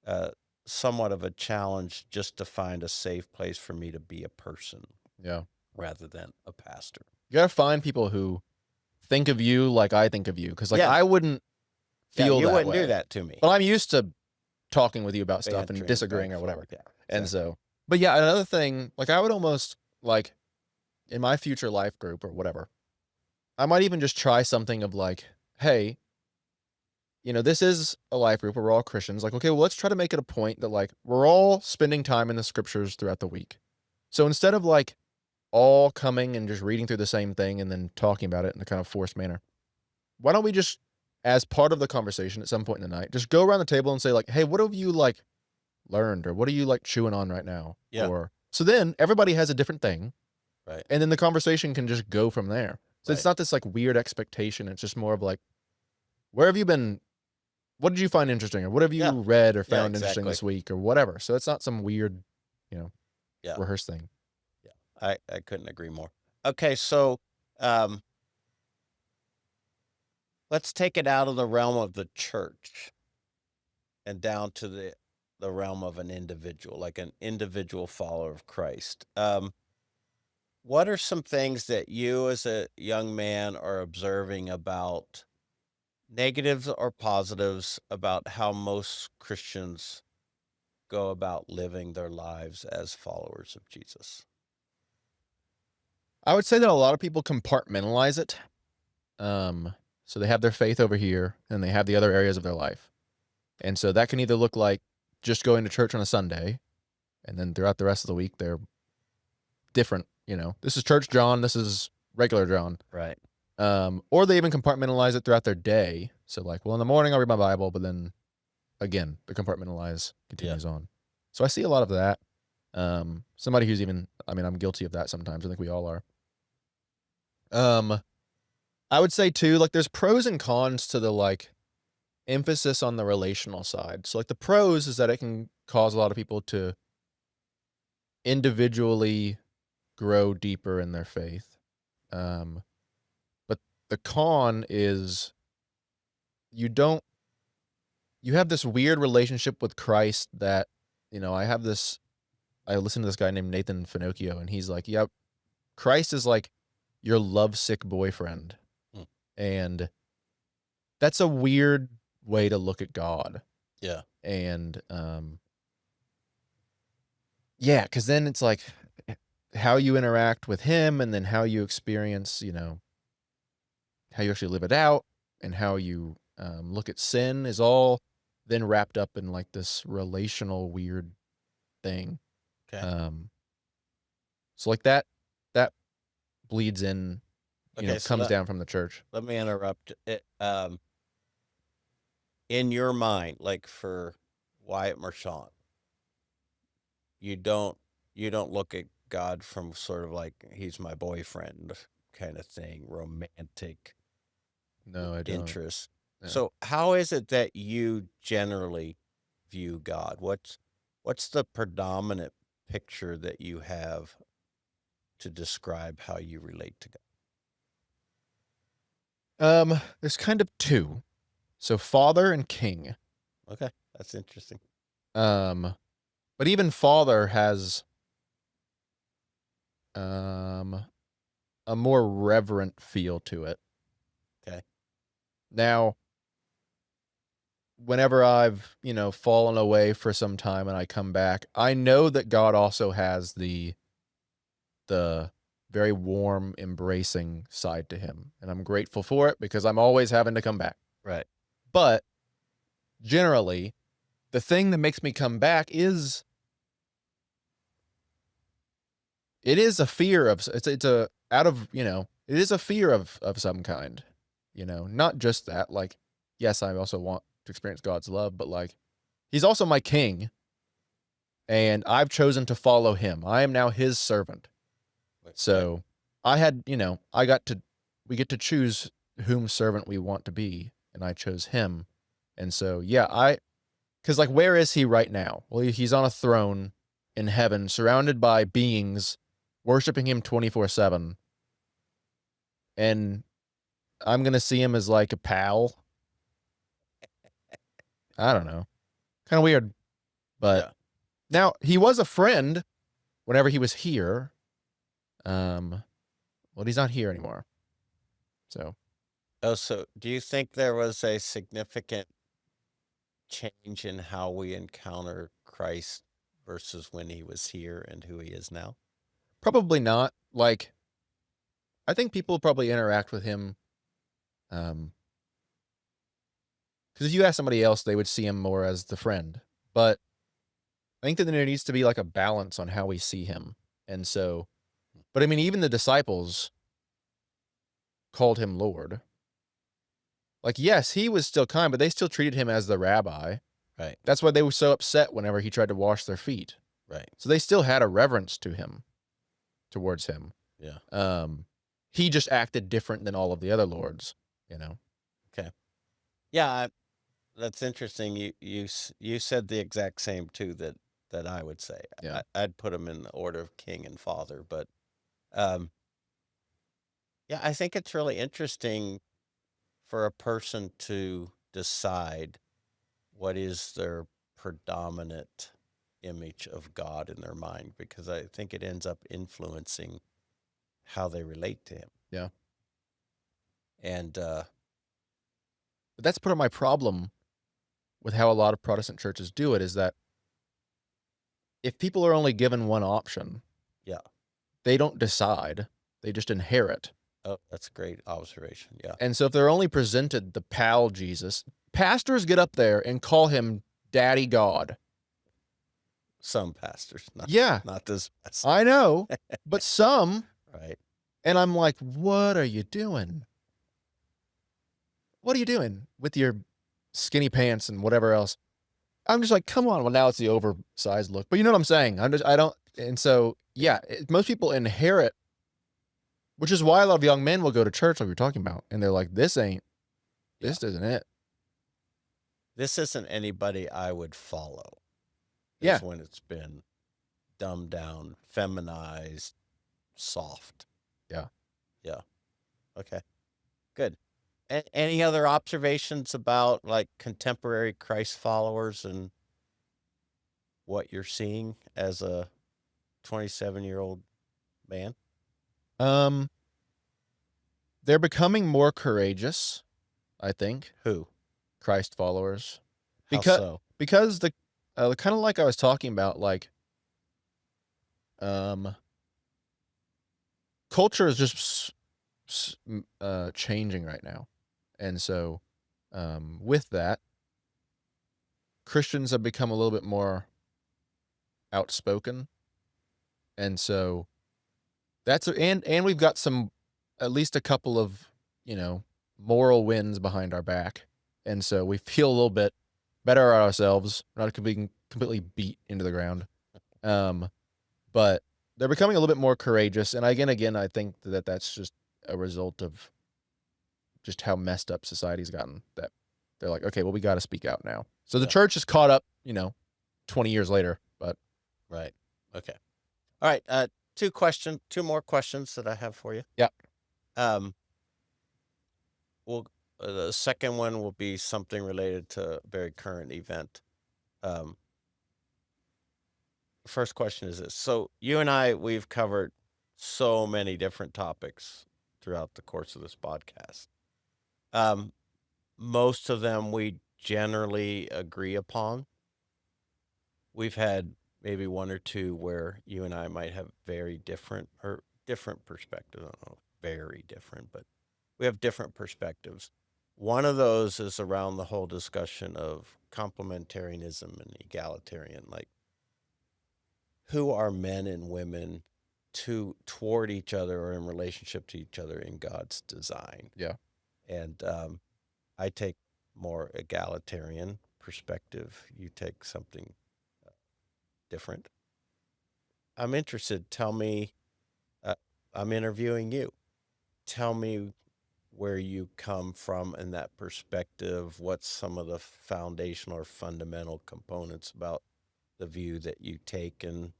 uh, somewhat of a challenge just to find a safe place for me to be a person Yeah. rather than a pastor. You gotta find people who think of you like I think of you, because like Yeah, I wouldn't yeah, feel you that wouldn't do way, that to me. but I'm used to talking with you about stuff and Bantering back disagreeing and or whatever. forth. Yeah, And exactly. so, but yeah, another thing, like I would almost like in my future life group or whatever, I might even just try something of like, hey, this is a life group where we're all Christians. Like, okay, well, let's try to make it a point that like we're all spending time in the scriptures throughout the week. So instead of like all coming and just reading through the same thing and then talking about it in a kind of forced manner, why don't we just, as part of the conversation at some point in the night, just go around the table and say like, hey, what have you like learned, or what are you like chewing on right now? Yeah, Or so then everybody has a different thing, right, and then the conversation can just go from there. So it's right. not this like weird expectation. It's just more of like, where have you been? What did you find interesting, or what have Yeah, you read or yeah, found interesting exactly. this week, or whatever. So it's not some weird, you know, Yeah, rehearsed thing. yeah. I couldn't agree more. Okay, so um, let's take it out of the realm of the church and down to the realm of an individual, like an individual follower of Christ. What are some things that you as a young man are observing about negatives or positives about how most Christians go about living their lives as followers of Jesus? I would say that a lot of people compartmentalize it. So they have their faith over here, and they have the other areas of their life. And so that can either look like just going to church on a Sunday, and then throughout the rest of the week, they're different. This is church John, this is regular John. Right. Or they even compartmentalize it throughout their day. So, like, well, in the morning, I'll read my Bible, but then again, the compartmentalize Yeah. continues on. So I see a lot of that. Somebody who's even, I mean, I'm guilty of that sometimes. I think we all are. I would say too, like, there's pros and cons to the like emphasis on the relational side. So, like, the pros is that it can cause a lot of people to individually grow deeper in their faith. Um, but the con is you don't, you have this weird relationship with Christ that, I listened to this guy named Nathan Finocchio, and he's like, yeah, Christ is like your lovesick boyfriend. Mm. And that's a weird way to look at God. Yeah. And, yeah, because then it's like how you interact with him, and then how you experience, how you actually live it out, and how you look at sin is all then wrapped up in like this relational weird thing. Okay. So like that bleeds in, Okay. So comes down from the church. let me interrupt it. In your mind, like for Wyatt Marchand, you don't you don't look at God from sort of like he's my boyfriend kind of thing, romantic No, I don't. interest. Yeah. So how is it that you generally view God? What's the predominant picture that you have to describe how you relate to There's kind of two. So father and king. God? Okay, that's interesting. Um, but even father has um a more reverent feel to it. Okay. Now, whenever I've, fallen away for some time and I come back, I know that God also has the very warm, embracing side to him, and I'm grateful for it because I'm always having to come back. Right. But generally, the thing that makes me come back it is a fear of it's a out of, it is a fear of some kind, not just that, like, yes, I also want to experience God's love, but, like, he's also my king, and I've chosen to follow him. I am now his servant. Right. So, I had, I got to we get to choose whom servant we want to be, and I chose him. And so, yeah, 'cause, like, where is he right now? Well, he's on a throne in heaven, surrounded by beings worshiping him 24/7, and I'm gonna see him as, like, a pal? I don't know. Kinda weird, but Yeah. now he was a friend whenever he was here, um, well, he's not here anymore, so Oh, so do you think there was a significant change in how we encounter Christ versus when he was here and who he is now? probably not, like, I think people probably interact with him, um, because if you ask somebody else, they would see him more as the friend, but I think that there needs to be, like, a balance on how we see him, and so but, I mean, even the disciples called him Lord. Like, yes, he was still kind, but they still treated him as the rabbi. Right. That's why they were so upset whenever he tried to wash their feet. Right. So they still had a reverence to him, towards him. Yeah. Um, he just acted different than all of the other lords, you know? Okay. Yeah, that's interesting. You said the exact same too that I would say. Yeah. I'd put him in the order of king and father, but um, yeah, I think it's really interesting for a person to decide what is their predominant image of God in their mind, because I think it ends up influencing how they relate to him. Yeah. And But that's part of my problem with how a lot of Protestant churches do it is that if people are only given one option, yeah, they don't decide, they just inherit. oh, that's a great observation. Yeah, And so if they're only presented the pal Jesus, pastors get up there and call him Daddy God. some pastors, not Yeah, not this pastor, I know, but some, right? and I'm like, "What are you doing? What are you doing with your skinny pants and whatever else?" I'm just like, "Come on." Well, now it's the oversized look, but you know what I'm saying? I don't, and so, Yeah, yeah, most people inherit, which is why a lot of young men will go to church like we are talking about, and they're like, yeah. this isn't it." This isn't anybody I would follow. Yeah, Is when it's been dumbed down, feminized, soft. yeah. Yeah. Okay. Good. Any other observations about like contemporary Christ followers and what you're seeing as a 27-year-old man? Um, they're becoming more courageous, I think, Who? Christ followers, How because so? because the kind of like I was talking about, like, um, culture is just changing right now, and so with that, Christians have become a little bit more outspoken, and so and we've got some, at least a couple of, you know moral wins behind our back, and so we feel a little bit better at ourselves, not being completely beat into the ground. Um, but they're becoming a little bit more courageous, and again, I think that that's just a result of just how messed up society's gotten. That they're like, okay, well, we got to speak out now. So the Yeah. church is caught up, 20 years later. But Right. Okay. All right. Two more questions that I have for you. yeah, Um, well, the second one will be something related to a very current event. Um, First question is this. So you and we've covered so many different topics throughout the course of this podcast. Um, Most of them we generally agree upon. We've had maybe one or two where you and I might have very different perspectives. I don't know, very different, but we have different perspectives. One of those is around the whole discussion of complementarianism and egalitarian. Like, who are men and women toward each other or in relationship to each other in God's design. Yeah. And I take more egalitarian perspective. You take something different. I'm interested. Tell me, uh, I'm interviewing you. Tell me where you come from in that perspective. What's some of the foundational or fundamental components about the view that you take and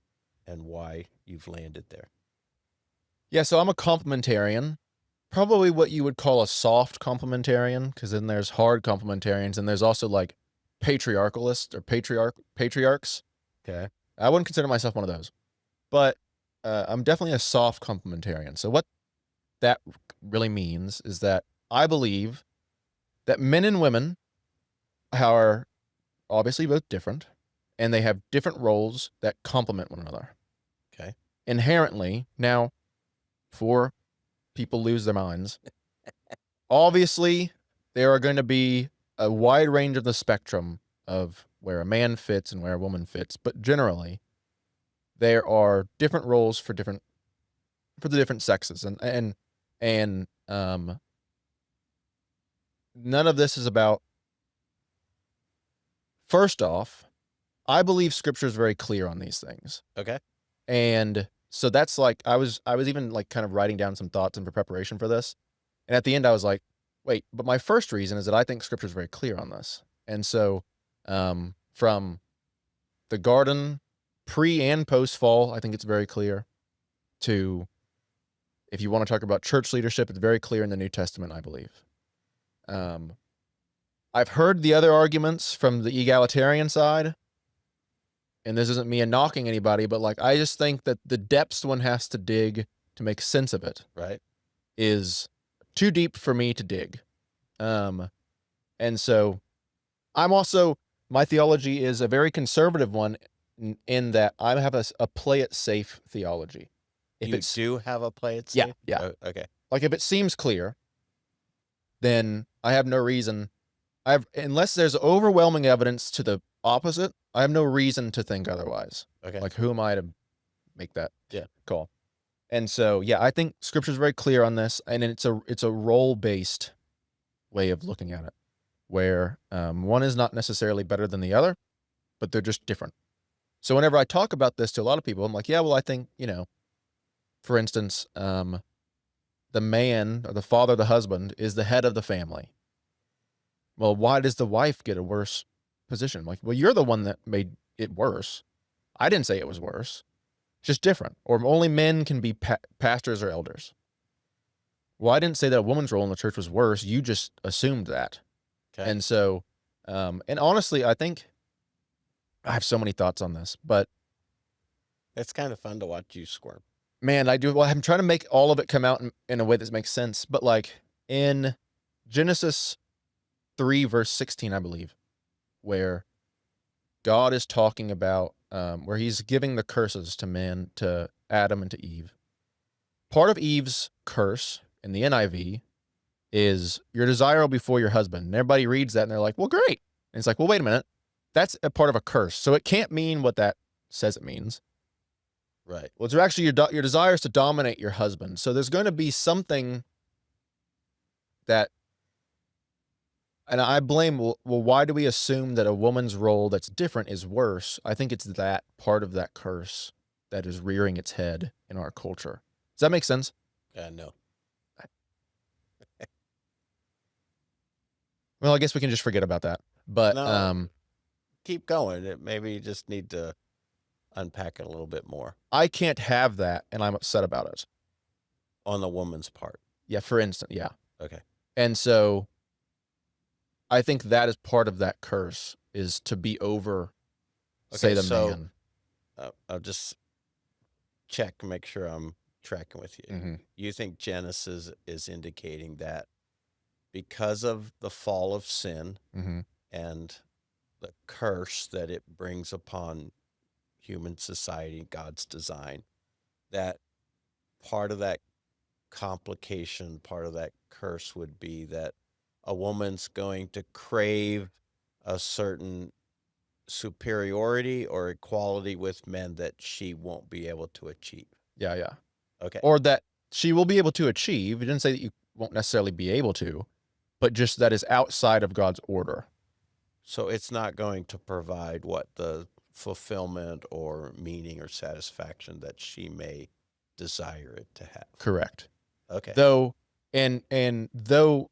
why you've landed there? Yeah, so I'm a complementarian. Probably what you would call a soft complementarian, because then there's hard complementarians, and there's also like patriarchalists or patriarchs. Okay. I wouldn't consider myself one of those, but I'm definitely a soft complementarian. So what that really means is that I believe that men and women are obviously both different, and they have different roles that complement one another Okay. inherently. Now, before people lose their minds, obviously there are going to be a wide range of the spectrum of where a man fits and where a woman fits, but generally there are different roles for the different sexes, and none of this is about. First off, I believe scripture is very clear on these things. Okay. And so that's like I was even like kind of writing down some thoughts in preparation for this. And at the end I was like, wait, but my first reason is that I think scripture is very clear on this. And so from the garden pre and post fall, I think it's very clear to if you want to talk about church leadership, it's very clear in the New Testament, I believe. Um I've heard the other arguments from the egalitarian side, and this isn't me knocking anybody, but like I just think that the depths one has to dig to make sense of it Right. is too deep for me to dig. Um, and so I'm also my theology is a very conservative one in that I have a play it safe theology. If You it's do have a play it yeah, safe? yeah. Oh, okay. Like if it seems clear, then I have no reason. I've unless there's overwhelming evidence to the opposite, I have no reason to think otherwise. Okay. Like who am I to make that Yeah. call? And so, yeah, I think scripture is very clear on this, and it's a role based way of looking at it, where one is not necessarily better than the other, but they're just different. So whenever I talk about this to a lot of people, I'm like, yeah, well, I think for instance, the man or the father, the husband, is the head of the family. Well, why does the wife get a worse position? Like, well, you're the one that made it worse. I didn't say it was worse. It's just different. Or only men can be pastors or elders. Well, I didn't say that a woman's role in the church was worse. You just assumed that. Okay. And so, and honestly, I think I have so many thoughts on this, but It's kind of fun to watch you squirm. man, I do. Well, I'm trying to make all of it come out in a way that makes sense. But like in Genesis 3, verse 16, I believe, where God is talking about, where he's giving the curses to man, to Adam and to Eve. Part of Eve's curse in the NIV is your desire will be for your husband. And everybody reads that and they're like, well, great. And it's like, well, wait a minute. That's a part of a curse. So it can't mean what that says it means. Right. Well, it's actually your desire is to dominate your husband. So there's going to be something that, and I blame, well, why do we assume that a woman's role that's different is worse? I think it's that part of that curse that is rearing its head in our culture. Does that make sense? No. Well, I guess we can just forget about that. But No. Keep going. Maybe you just need to unpack it a little bit more I can't have that, and I'm upset about it. on the woman's part. Yeah, for instance, yeah. Okay. And so I think that is part of that curse is to be over, say, Okay. the So man. I'll just check, make sure I'm tracking with you. Mm-hmm. You think Genesis is indicating that because of the fall of sin Mm-hmm. and the curse that it brings upon human society, God's design, that part of that complication, part of that curse would be that a woman's going to crave a certain superiority or equality with men that she won't be able to achieve. Yeah, yeah. Okay. or that she will be able to achieve. It didn't say that you won't necessarily be able to, but just that is outside of God's order. So it's not going to provide what the fulfillment or meaning or satisfaction that she may desire it to have. Correct. Okay. Though, and though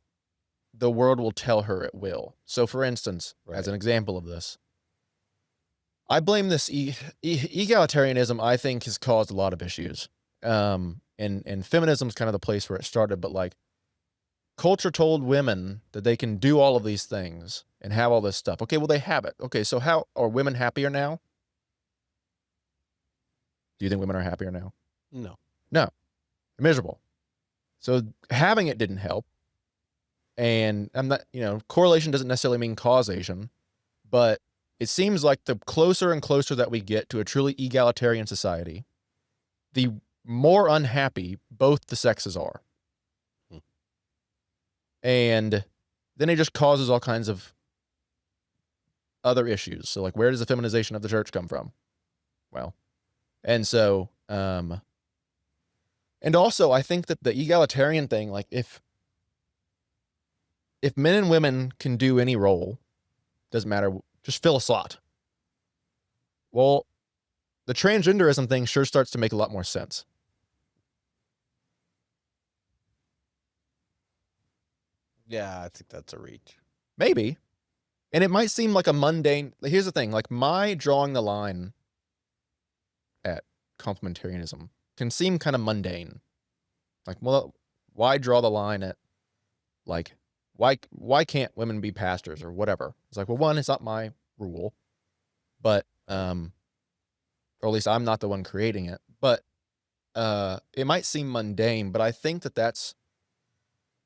the world will tell her it will. So, for instance, as Right. an example of this, I blame this egalitarianism. I think has caused a lot of issues. And feminism is kind of the place where it started. But like, culture told women that they can do all of these things and have all this stuff. Okay, well they have it. Okay, so how are women happier now? Do you think women are happier now? No. No, they're miserable. So having it didn't help. And I'm not, correlation doesn't necessarily mean causation, but it seems like the closer and closer that we get to a truly egalitarian society, the more unhappy both the sexes are. Hmm. And then it just causes all kinds of other issues. So, like, where does the feminization of the church come from? Well, and so, and also, I think that the egalitarian thing, like, if men and women can do any role, doesn't matter, just fill a slot. Well, the transgenderism thing sure starts to make a lot more sense. Yeah, I think that's a reach. Maybe. And it might seem like a mundane. Here's the thing, like, my drawing the line at complementarianism can seem kind of mundane. Like, well, why draw the line at, like, why can't women be pastors or whatever? It's like, well, one, it's not my rule, but or at least I'm not the one creating it. But it might seem mundane, but I think that that's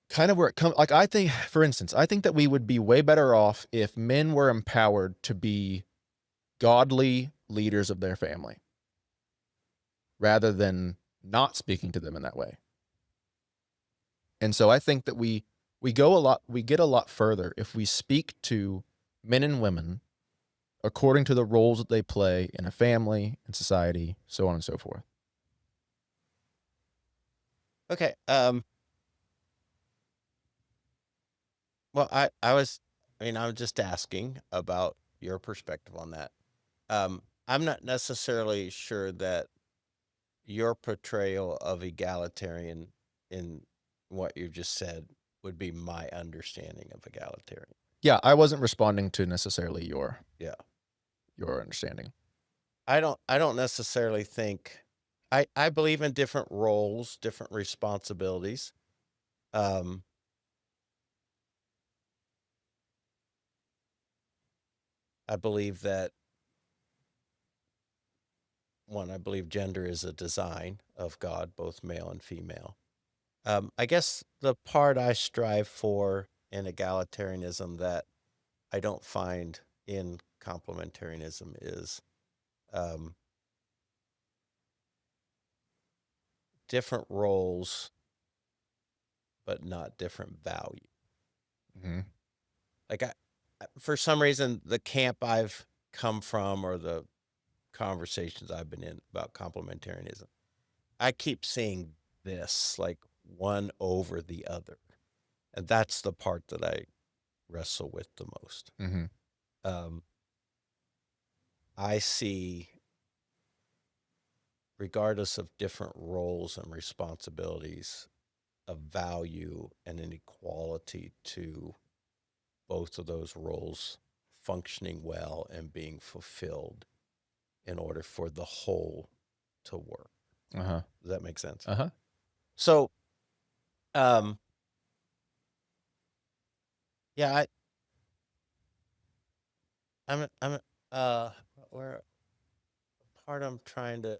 kind of where it comes. Like, I think, for instance, I think that we would be way better off if men were empowered to be godly leaders of their family rather than not speaking to them in that way. And so I think that we get a lot further if we speak to men and women according to the roles that they play in a family and society, so on and so forth. Okay. Well, I'm just asking about your perspective on that. I'm not necessarily sure that your portrayal of egalitarian in what you just said would be my understanding of egalitarian. Yeah, I wasn't responding to necessarily Yeah. your understanding. I don't necessarily think I believe in different roles, different responsibilities. Um, I believe that I believe gender is a design of God, both male and female. I guess the part I strive for in egalitarianism that I don't find in complementarianism is um, different roles, but not different value. Mm-hmm. Like for some reason, the camp I've come from or the conversations I've been in about complementarianism, I keep seeing this like one over the other. And that's the part that I wrestle with the most. Mm-hmm. Um, I see, regardless of different roles and responsibilities, a value and an equality to both of those roles functioning well and being fulfilled in order for the whole to work. Uh-huh. Does that make sense? Uh-huh. So, um, yeah, I'm, uh, where part I'm trying to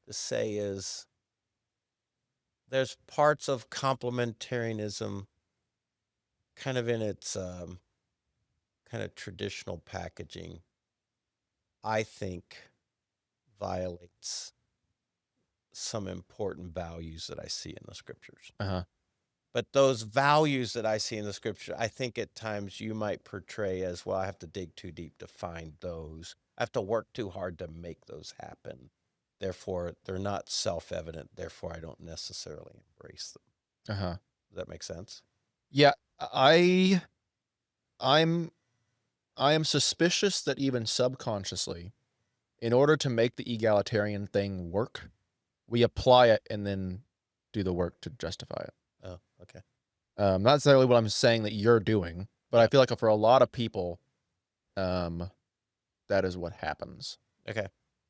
say is there's parts of complementarianism kind of in its kind of traditional packaging, I think violates some important values that I see in the scriptures. Uh-huh. But those values that I see in the scripture, I think at times you might portray as, well, I have to dig too deep to find those. I have to work too hard to make those happen. therefore they're not self-evident, therefore I don't necessarily embrace them. Uh-huh. Does that make sense? Yeah, I'm I am suspicious that even subconsciously, in order to make the egalitarian thing work, we apply it and then do the work to justify it. Oh, okay. Not necessarily what I'm saying that you're doing, but I Yeah. feel like for a lot of people, um, that is what happens. Okay.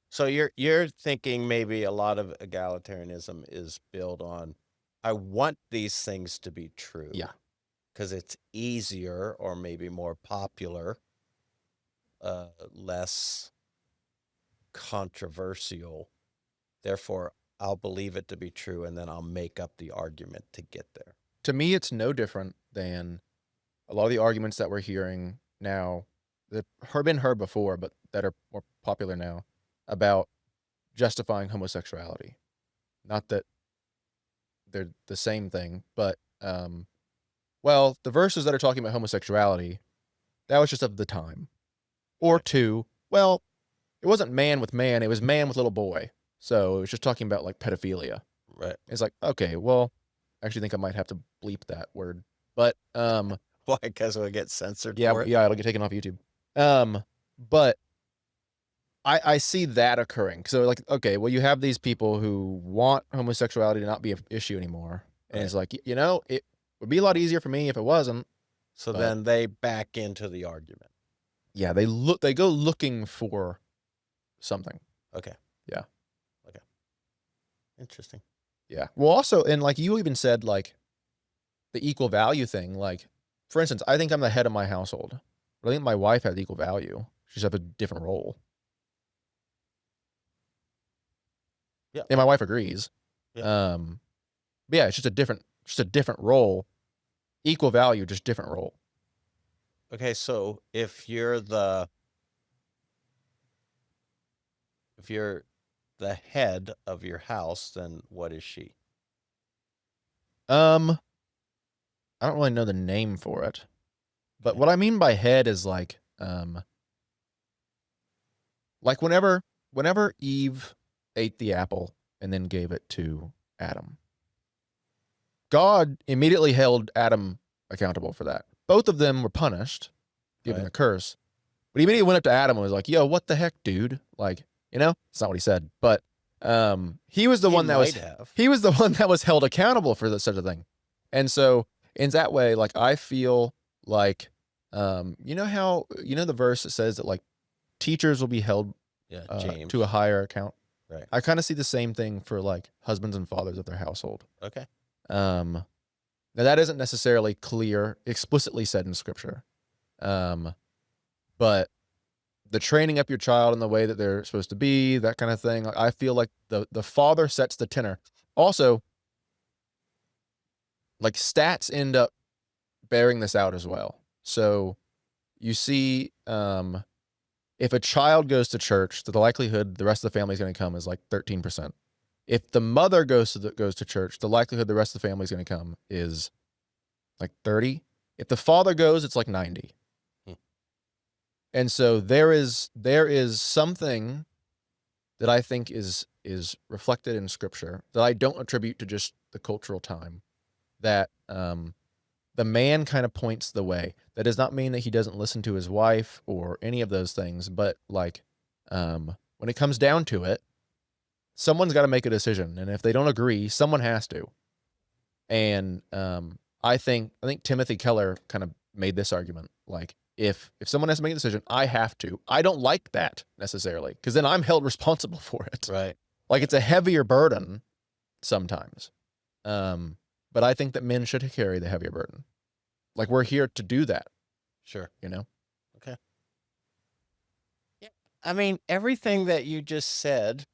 So you're thinking maybe a lot of egalitarianism is built on, I want these things to be true Yeah. because it's easier or maybe more popular, less controversial. Therefore, I'll believe it to be true and then I'll make up the argument to get there. To me, it's no different than a lot of the arguments that we're hearing now that have been heard before, but that are more popular now about justifying homosexuality. Not that they're the same thing, but well, the verses that are talking about homosexuality, that was just of the time. Or Right. two, well, it wasn't man with man, it was man with little boy. So it was just talking about like pedophilia. Right. It's like, okay, well, I actually think I might have to bleep that word. But Why? Because it'll get censored yeah, for it? yeah, it'll get taken off YouTube. But I see that occurring. So like, okay, well, you have these people who want homosexuality to not be an issue anymore, and Right. it's like, you know, it would be a lot easier for me if it wasn't. So But then they back into the argument. yeah, they go looking for something. Okay. Yeah, Okay. Interesting. yeah. Well, also, and like you even said, like the equal value thing. Like, for instance, I think I'm the head of my household, but I think my wife has equal value. She just have a different role, Yeah. and my wife agrees. Yeah. Um, but yeah, it's just a different role. Equal value, just different role. Okay. So if you're the head of your house, then what is she? Um, I don't really know the name for it, but Okay. what I mean by head is like whenever Eve ate the apple and then gave it to Adam, God immediately held Adam accountable for that. Both of them were punished, given Right. the curse, but he immediately went up to Adam and was like, "Yo, what the heck, dude? Like, you know, it's not what he said, but he was the He one that might was have. he was the one that was held accountable for such a thing." And so in that way, like I feel like you know how you know the verse that says that like teachers will be held Yeah. to a James. higher account. Right. I kind of see the same thing for like husbands and fathers of their household. Okay. Um, Now that isn't necessarily clear, explicitly said in scripture. Um, but the training up your child in the way that they're supposed to be, that kind of thing. Like, I feel like the father sets the tenor. Also, like stats end up bearing this out as well. So you see, if a child goes to church, the likelihood the rest of the family is going to come is like 13%. If the mother goes to church, the likelihood the rest of the family is going to come is like 30. If the father goes, it's like 90. Hmm. And so there is something that I think is reflected in scripture that I don't attribute to just the cultural time, that the man kind of points the way. That does not mean that he doesn't listen to his wife or any of those things, but like when it comes down to it, someone's got to make a decision, and if they don't agree, someone has to. And I think Timothy Keller kind of made this argument, like if someone has to make a decision, I have to. I don't like that necessarily, because then I'm held responsible for it. Right. Like it's a heavier burden sometimes. Um, but I think that men should carry the heavier burden. Like we're here to do that, Sure. you know? Okay. Yeah. I mean, everything that you just said,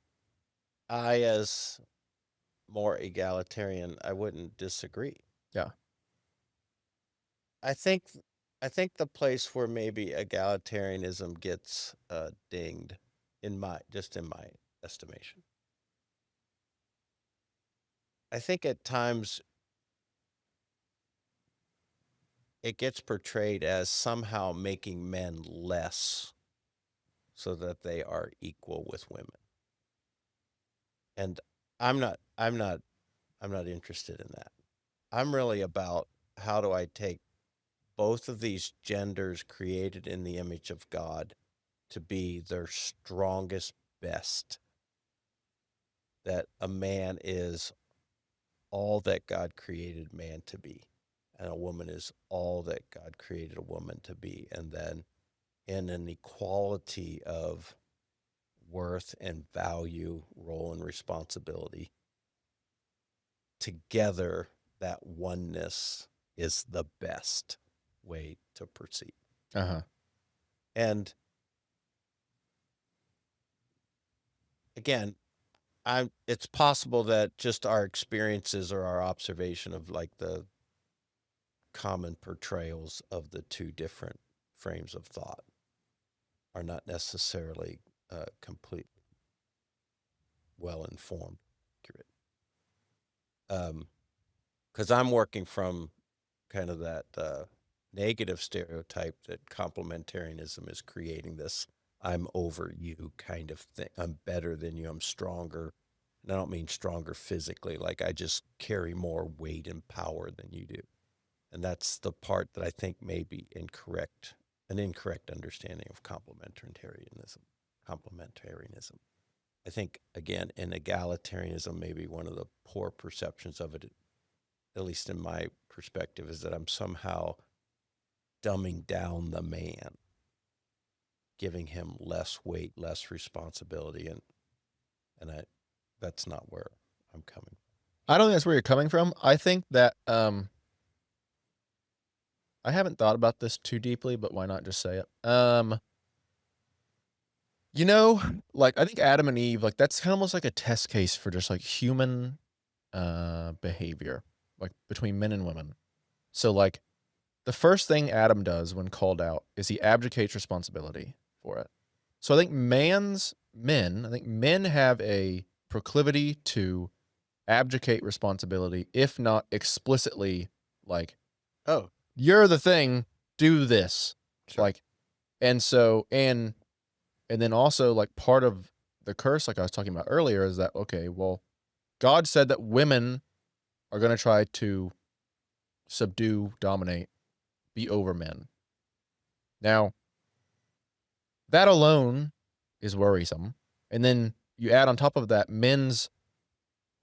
I, as more egalitarian, I wouldn't disagree. Yeah. I think I think the place where maybe egalitarianism gets dinged, in my estimation. I think at times it gets portrayed as somehow making men less so that they are equal with women. And I'm not interested in that. I'm really about how do I take both of these genders created in the image of God to be their strongest best, that a man is all that God created man to be, and a woman is all that God created a woman to be. And then in an equality of worth and value, role and responsibility, together, that oneness is the best way to proceed. Uh-huh. And again, it's possible that just our experiences or our observation of like the common portrayals of the two different frames of thought are not necessarily completely well informed, accurate. Because I'm working from kind of that negative stereotype that complementarianism is creating this I'm over you kind of thing. I'm better than you. I'm stronger. And I don't mean stronger physically, like I just carry more weight and power than you do. And that's the part that I think may be incorrect, an incorrect understanding of complementarianism. Complementarianism. I think, again, in egalitarianism, maybe one of the poor perceptions of it, at least in my perspective, is that I'm somehow dumbing down the man, giving him less weight, less responsibility, and that's not where I'm coming. I don't think that's where you're coming from. I think that I haven't thought about this too deeply, but why not just say it? You know, like I think Adam and Eve, like that's kind of almost like a test case for just like human behavior, like between men and women. So like the first thing Adam does when called out is he abdicates responsibility for it. So I think I think men have a proclivity to abdicate responsibility, if not explicitly like, Oh, you're the thing, do this. sure. Like, and so, and then also like part of the curse, like I was talking about earlier, is that, okay, well, God said that women are going to try to subdue, dominate, be over men. Now, that alone is worrisome. And then you add on top of that men's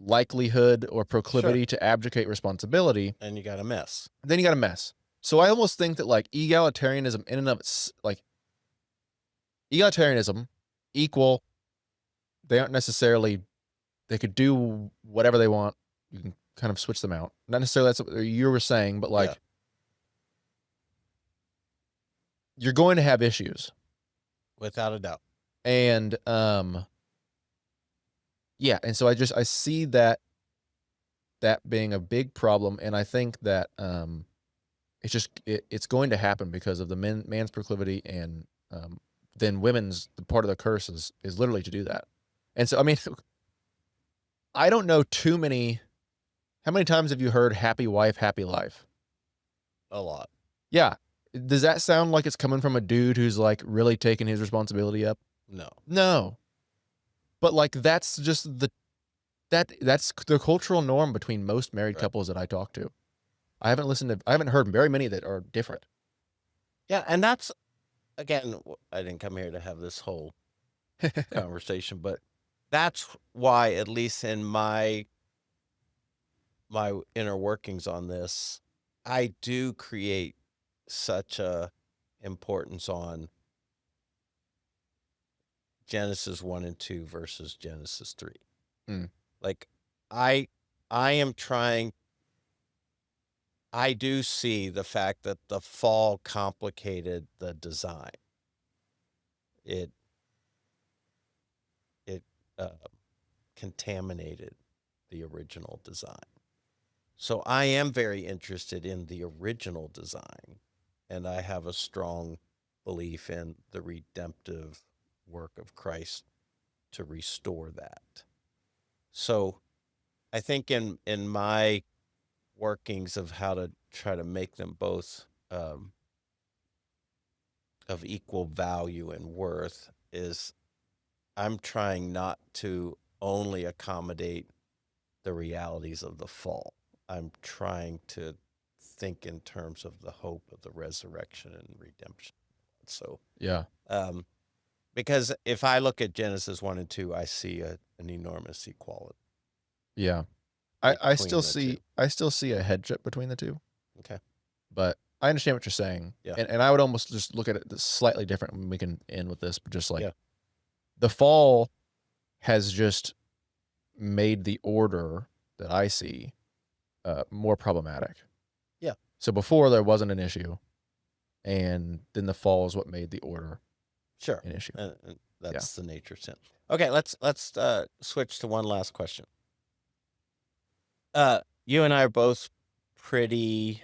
likelihood or Sure. proclivity to abdicate responsibility, And you got a mess. then you got a mess. So I almost think that like egalitarianism in and of its like egalitarianism equal, they aren't necessarily, they could do whatever they want. You can kind of switch them out. Not necessarily that's what you were saying, but Yeah, like you're going to have issues. without a doubt. And yeah, and so I see that being a big problem, and I think that it's going to happen because of the man's proclivity, and then women's, the part of the curse is literally to do that. And so I mean, I don't know too many. How many times have you heard "happy wife, happy life"? A lot. Yeah. Does that sound like it's coming from a dude who's like really taking his responsibility up? No. No. But like that's just that's the cultural norm between most married Right. couples that I talk to. I haven't heard very many that are Right. different. Yeah, and that's again, I didn't come here to have this whole conversation, but that's why, at least in my inner workings on this, I do create such a importance on Genesis 1 and 2 versus Genesis 3. Mm, Like I I am trying I do see the fact that the fall complicated the design. It it uh, contaminated the original design. So I am very interested in the original design, and I have a strong belief in the redemptive work of Christ to restore that. So I think in my workings of how to try to make them both of equal value and worth is I'm trying not to only accommodate the realities of the fall. I'm trying to think in terms of the hope of the resurrection and redemption. So, Yeah. um, because if I look at Genesis 1 and 2, I see an enormous equality Yeah. between the two. I still see a headship between the two, Okay. but I understand what you're saying. Yeah. And I would almost just look at it slightly different when we can end with this, but just like Yeah. the fall has just made the order that I see more problematic. Yeah. So before there wasn't an issue, and then the fall is what made the order Sure. an issue. And Yeah. that's the nature of sin. Okay, let's switch to one last question. You and I are both pretty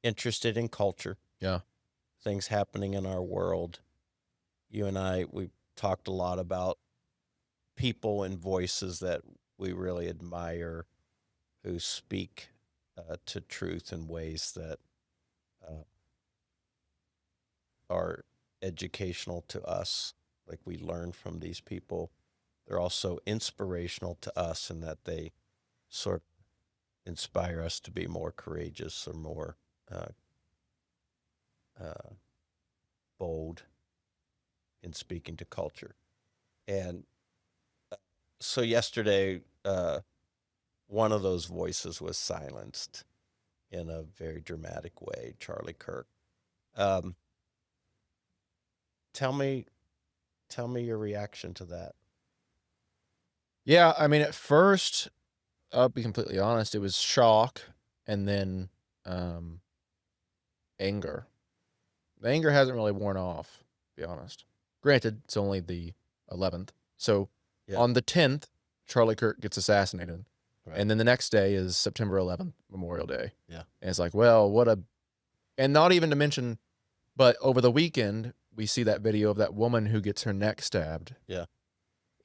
interested in culture, Yeah. things happening in our world. You and I, we talked a lot about people and voices that we really admire who speak to truth in ways that uh, are educational to us. Like we learn from these people. They're also inspirational to us in that they sort of inspire us to be more courageous or more uh, uh, bold in speaking to culture. And so yesterday, one of those voices was silenced in a very dramatic way, Charlie Kirk. Um, tell me, tell me your reaction to that. Yeah. I mean, at first, I'll be completely honest, it was shock and then um, anger. The anger hasn't really worn off, to be honest. Granted, it's only the 11th. So Yeah, on the 10th, Charlie Kirk gets assassinated. right. And then the next day is September 11th, Memorial Day. Yeah, And it's like, well, what a. And not even to mention, but over the weekend, we see that video of that woman who gets her neck stabbed yeah,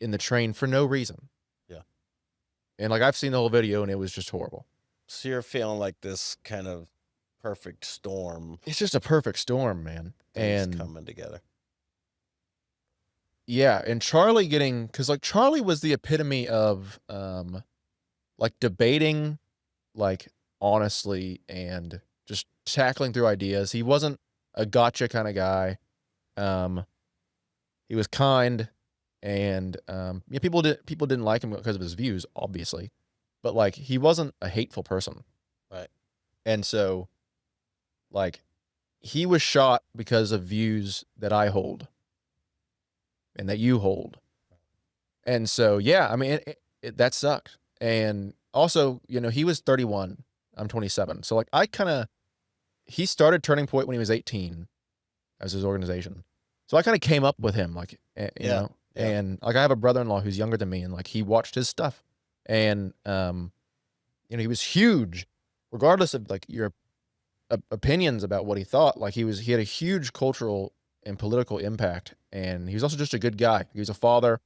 in the train for no reason. yeah. And like, I've seen the whole video and it was just horrible. So you're feeling like this kind of perfect storm, It's just a perfect storm, man. things And coming together. yeah, and Charlie getting, because like Charlie was the epitome of like debating like honestly and just tackling through ideas. He wasn't a gotcha kind of guy. Um he was kind, and yeah, people didn't like him because of his views, obviously. But like he wasn't a hateful person. Right. And so like he was shot because of views that I hold and that you hold. And so, yeah, I mean, that sucked. And also, you know, he was 31. I'm 27. So, like, he started Turning Point when he was 18 as his organization. So I kind of came up with him, like, you Yeah, know, yeah, and like I have a brother-in-law who's younger than me, and like he watched his stuff. And, you know, he was huge, regardless of like your opinions about what he thought. Like, he had a huge cultural and political impact. And he was also just a good guy. He was a father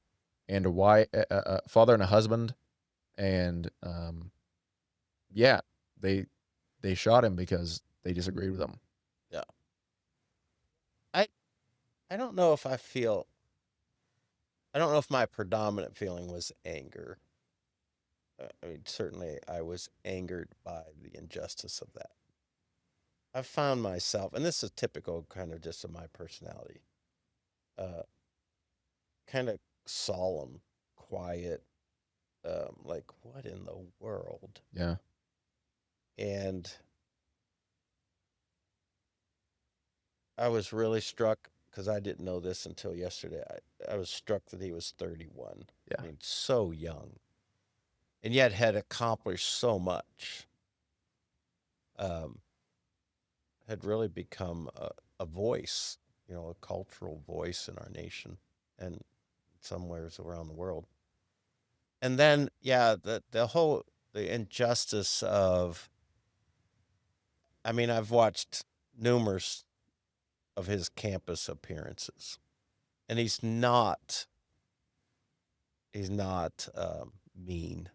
and a wife, a father and a husband, and yeah, they they shot him because they disagreed with him. yeah. I I don't know if I feel. I don't know if my predominant feeling was anger. I mean, certainly I was angered by the injustice of that. I found myself, and this is typical kind of just of my personality, uh, kind of solemn, quiet, like, what in the world? Yeah, And I was really struck because I didn't know this until yesterday. I was struck that he was 31. I yeah, mean, so young, and yet had accomplished so much. Um, had really become a voice, you know, a cultural voice in our nation and somewheres around the world. And then, yeah, the injustice of, I mean, I've watched numerous of his campus appearances, and he's not mean,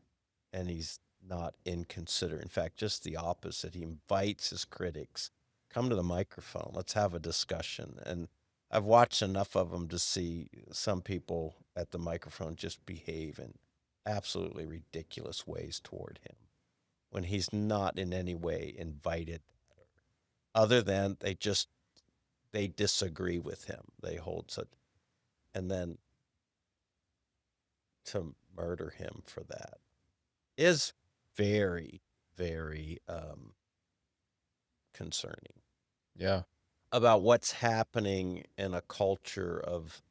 and he's not inconsiderate. In fact, just the opposite. He invites his critics, come to the microphone, let's have a discussion. And I've watched enough of them to see some people at the microphone just behave in absolutely ridiculous ways toward him when he's not in any way invited, other than they disagree with him. They hold such, and then to murder him for that is very, very concerning Yeah. about what's happening in a culture of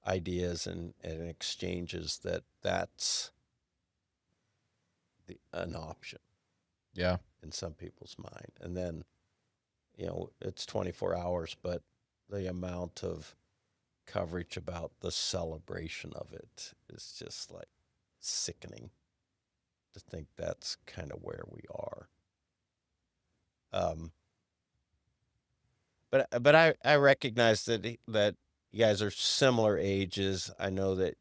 ideas and exchanges that's an option Yeah. in some people's mind. And then, it's 24 hours, but the amount of coverage about the celebration of it is just like sickening to think that's kind of where we are. Um, but I recognize that you guys are similar ages. I know that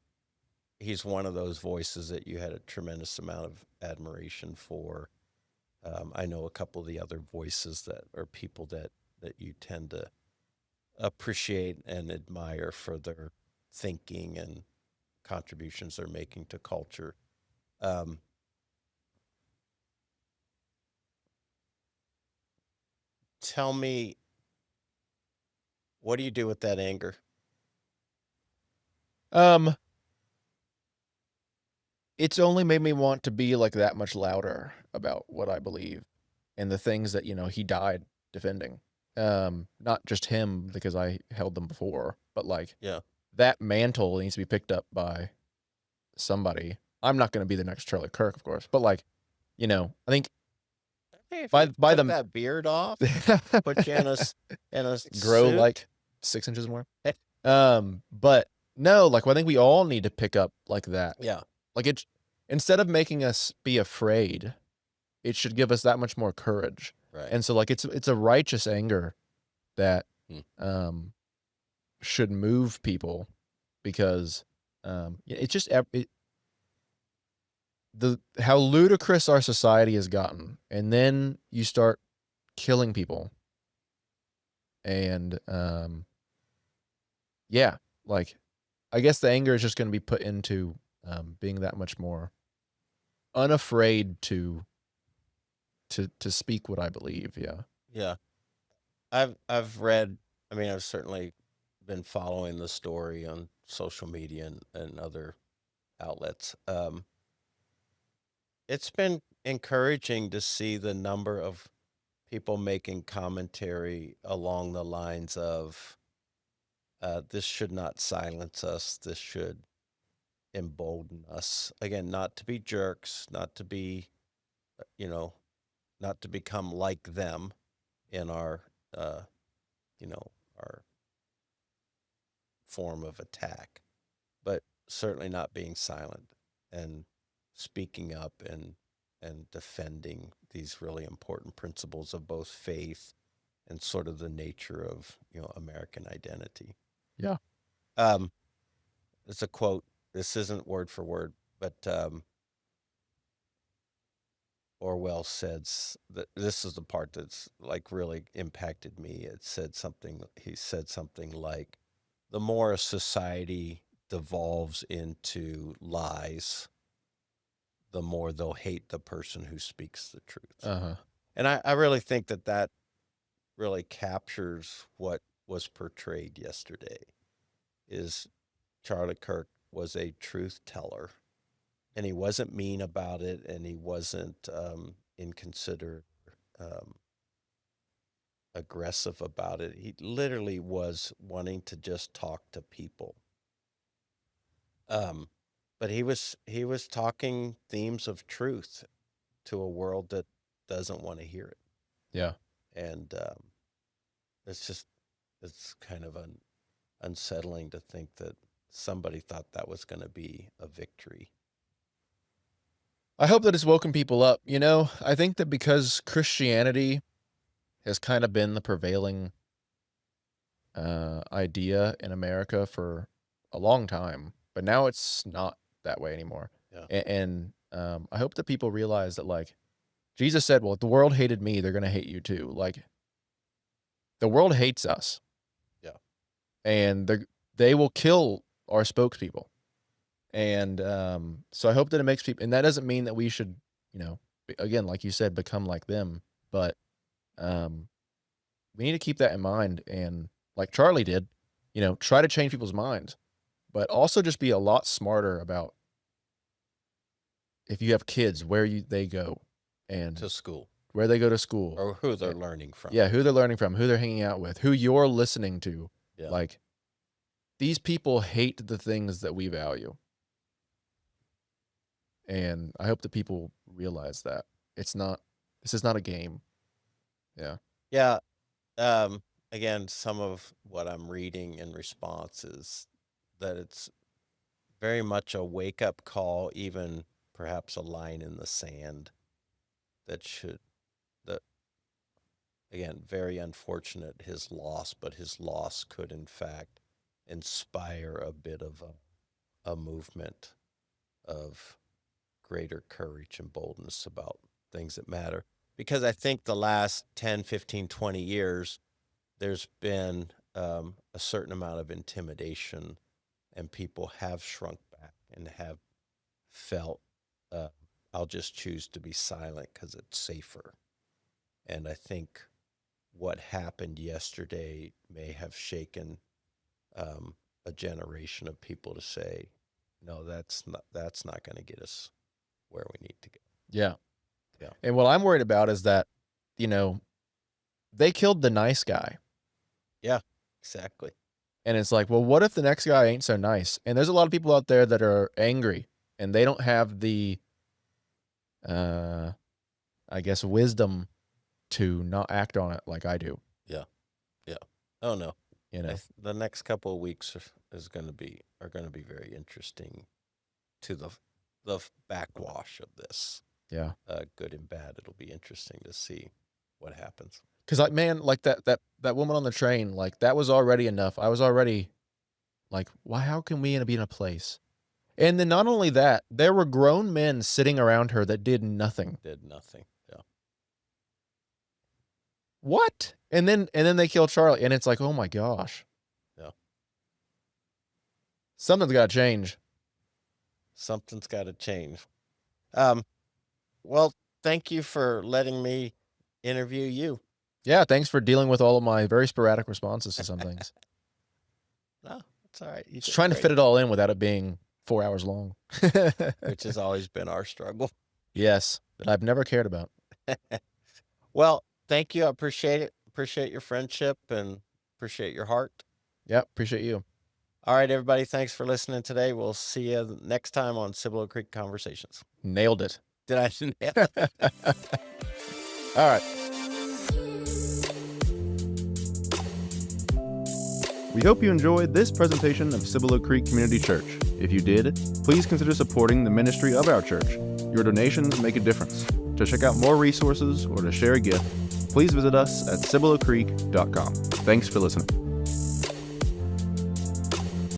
he's one of those voices that you had a tremendous amount of admiration for. I know a couple of the other voices that are people that you tend to appreciate and admire for their thinking and contributions they're making to culture. Um, Tell me, what do you do with that anger? Um, it's only made me want to be like that much louder about what I believe and the things that, he died defending. Not just him because I held them before, but like Yeah. that mantle needs to be picked up by somebody. I'm not going to be the next Charlie Kirk, of course, but like, I think Hey, if by you by took the that beard off, put you in a grow suit. like 6 inches more. But no, like I think we all need to pick up like that. Yeah. Like it, instead of making us be afraid, it should give us that much more courage. Right. And so like it's a righteous anger that Hmm. should move people because it's just the how ludicrous our society has gotten, and then you start killing people, and yeah, like I guess the anger is just going to be put into being that much more unafraid to speak what I believe. Yeah. Yeah. I've read. I mean, I've certainly been following the story on social media and other outlets. It's been encouraging to see the number of people making commentary along the lines of, this should not silence us. This should embolden us. Again, not to be jerks, not to be, you know, not to become like them in uh, our form of attack, but certainly not being silent and speaking up and defending these really important principles of both faith and sort of the nature of American identity. Yeah. Um, it's a quote. This isn't word for word, but Orwell says that this is the part that's like really impacted me. It said something. He said something like, "The more a society devolves into lies, the more they'll hate the person who speaks the truth." Uh-huh. And I really think that really captures what was portrayed yesterday. Is Charlie Kirk was a truth teller, and he wasn't mean about it, and he wasn't inconsiderate, um, aggressive about it. He literally was wanting to just talk to people. Um, but he was talking themes of truth to a world that doesn't want to hear it, Yeah. and it's just it's kind of unsettling to think that somebody thought that was going to be a victory. I hope that it's woken people up. I think that because Christianity has kind of been the prevailing idea in America for a long time, but now it's not that way anymore. Yeah, And I hope that people realize that, like, Jesus said, well, if the world hated me, they're going to hate you too. Like, the world hates us. yeah, and they will kill our spokespeople. And so I hope that it makes people, and that doesn't mean that we should, again, like you said, become like them, but we need to keep that in mind, and like Charlie did, try to change people's minds, but also just be a lot smarter about, if you have kids, where they go and To school, where they go to school, or who they're learning from. yeah, who they're learning from, who they're hanging out with, who you're listening to. Yeah. Like, these people hate the things that we value. And I hope that people realize that this is not a game. Yeah. Yeah. Again, some of what I'm reading in response is that it's very much a wake-up call, even perhaps a line in the sand that again, very unfortunate, his loss, but his loss could in fact inspire a bit of a movement of greater courage and boldness about things that matter. Because I think the last 10, 15, 20 years, there's been a certain amount of intimidation, and people have shrunk back and have felt, I'll just choose to be silent because it's safer. And I think what happened yesterday may have shaken a generation of people to say, no, that's not going to get us where we need to go. Yeah. Yeah. And what I'm worried about is that, they killed the nice guy. Yeah, exactly. And it's like, well, what if the next guy ain't so nice? And there's a lot of people out there that are angry, and they don't have the, I guess, wisdom to not act on it like I do. Yeah. Yeah. Oh no. The next couple of weeks are going to be very interesting to the backwash of this. Yeah. Good and bad. It'll be interesting to see what happens. Because, like, man, like that woman on the train, like, that was already enough. I was already like, why? How can we be in a place? And then not only that, there were grown men sitting around her that did nothing. Yeah. What? And then they kill Charlie, and it's like, oh my gosh. Yeah. Something's got to change. Something's got to change. Well, thank you for letting me interview you. Yeah, thanks for dealing with all of my very sporadic responses to some things. No, it's all right. Just trying to fit it all in without it being 4 hours long. Which has always been our struggle. Yes, that I've never cared about. Well, thank you. I appreciate it. Appreciate your friendship and appreciate your heart. Yeah, appreciate you. All right, everybody. Thanks for listening today. We'll see you next time on Cibolo Creek Conversations. Nailed it. Did I nail it? All right. We hope you enjoyed this presentation of Cibolo Creek Community Church. If you did, please consider supporting the ministry of our church. Your donations make a difference. To check out more resources or to share a gift, please visit us at cibolocreek.com. Thanks for listening.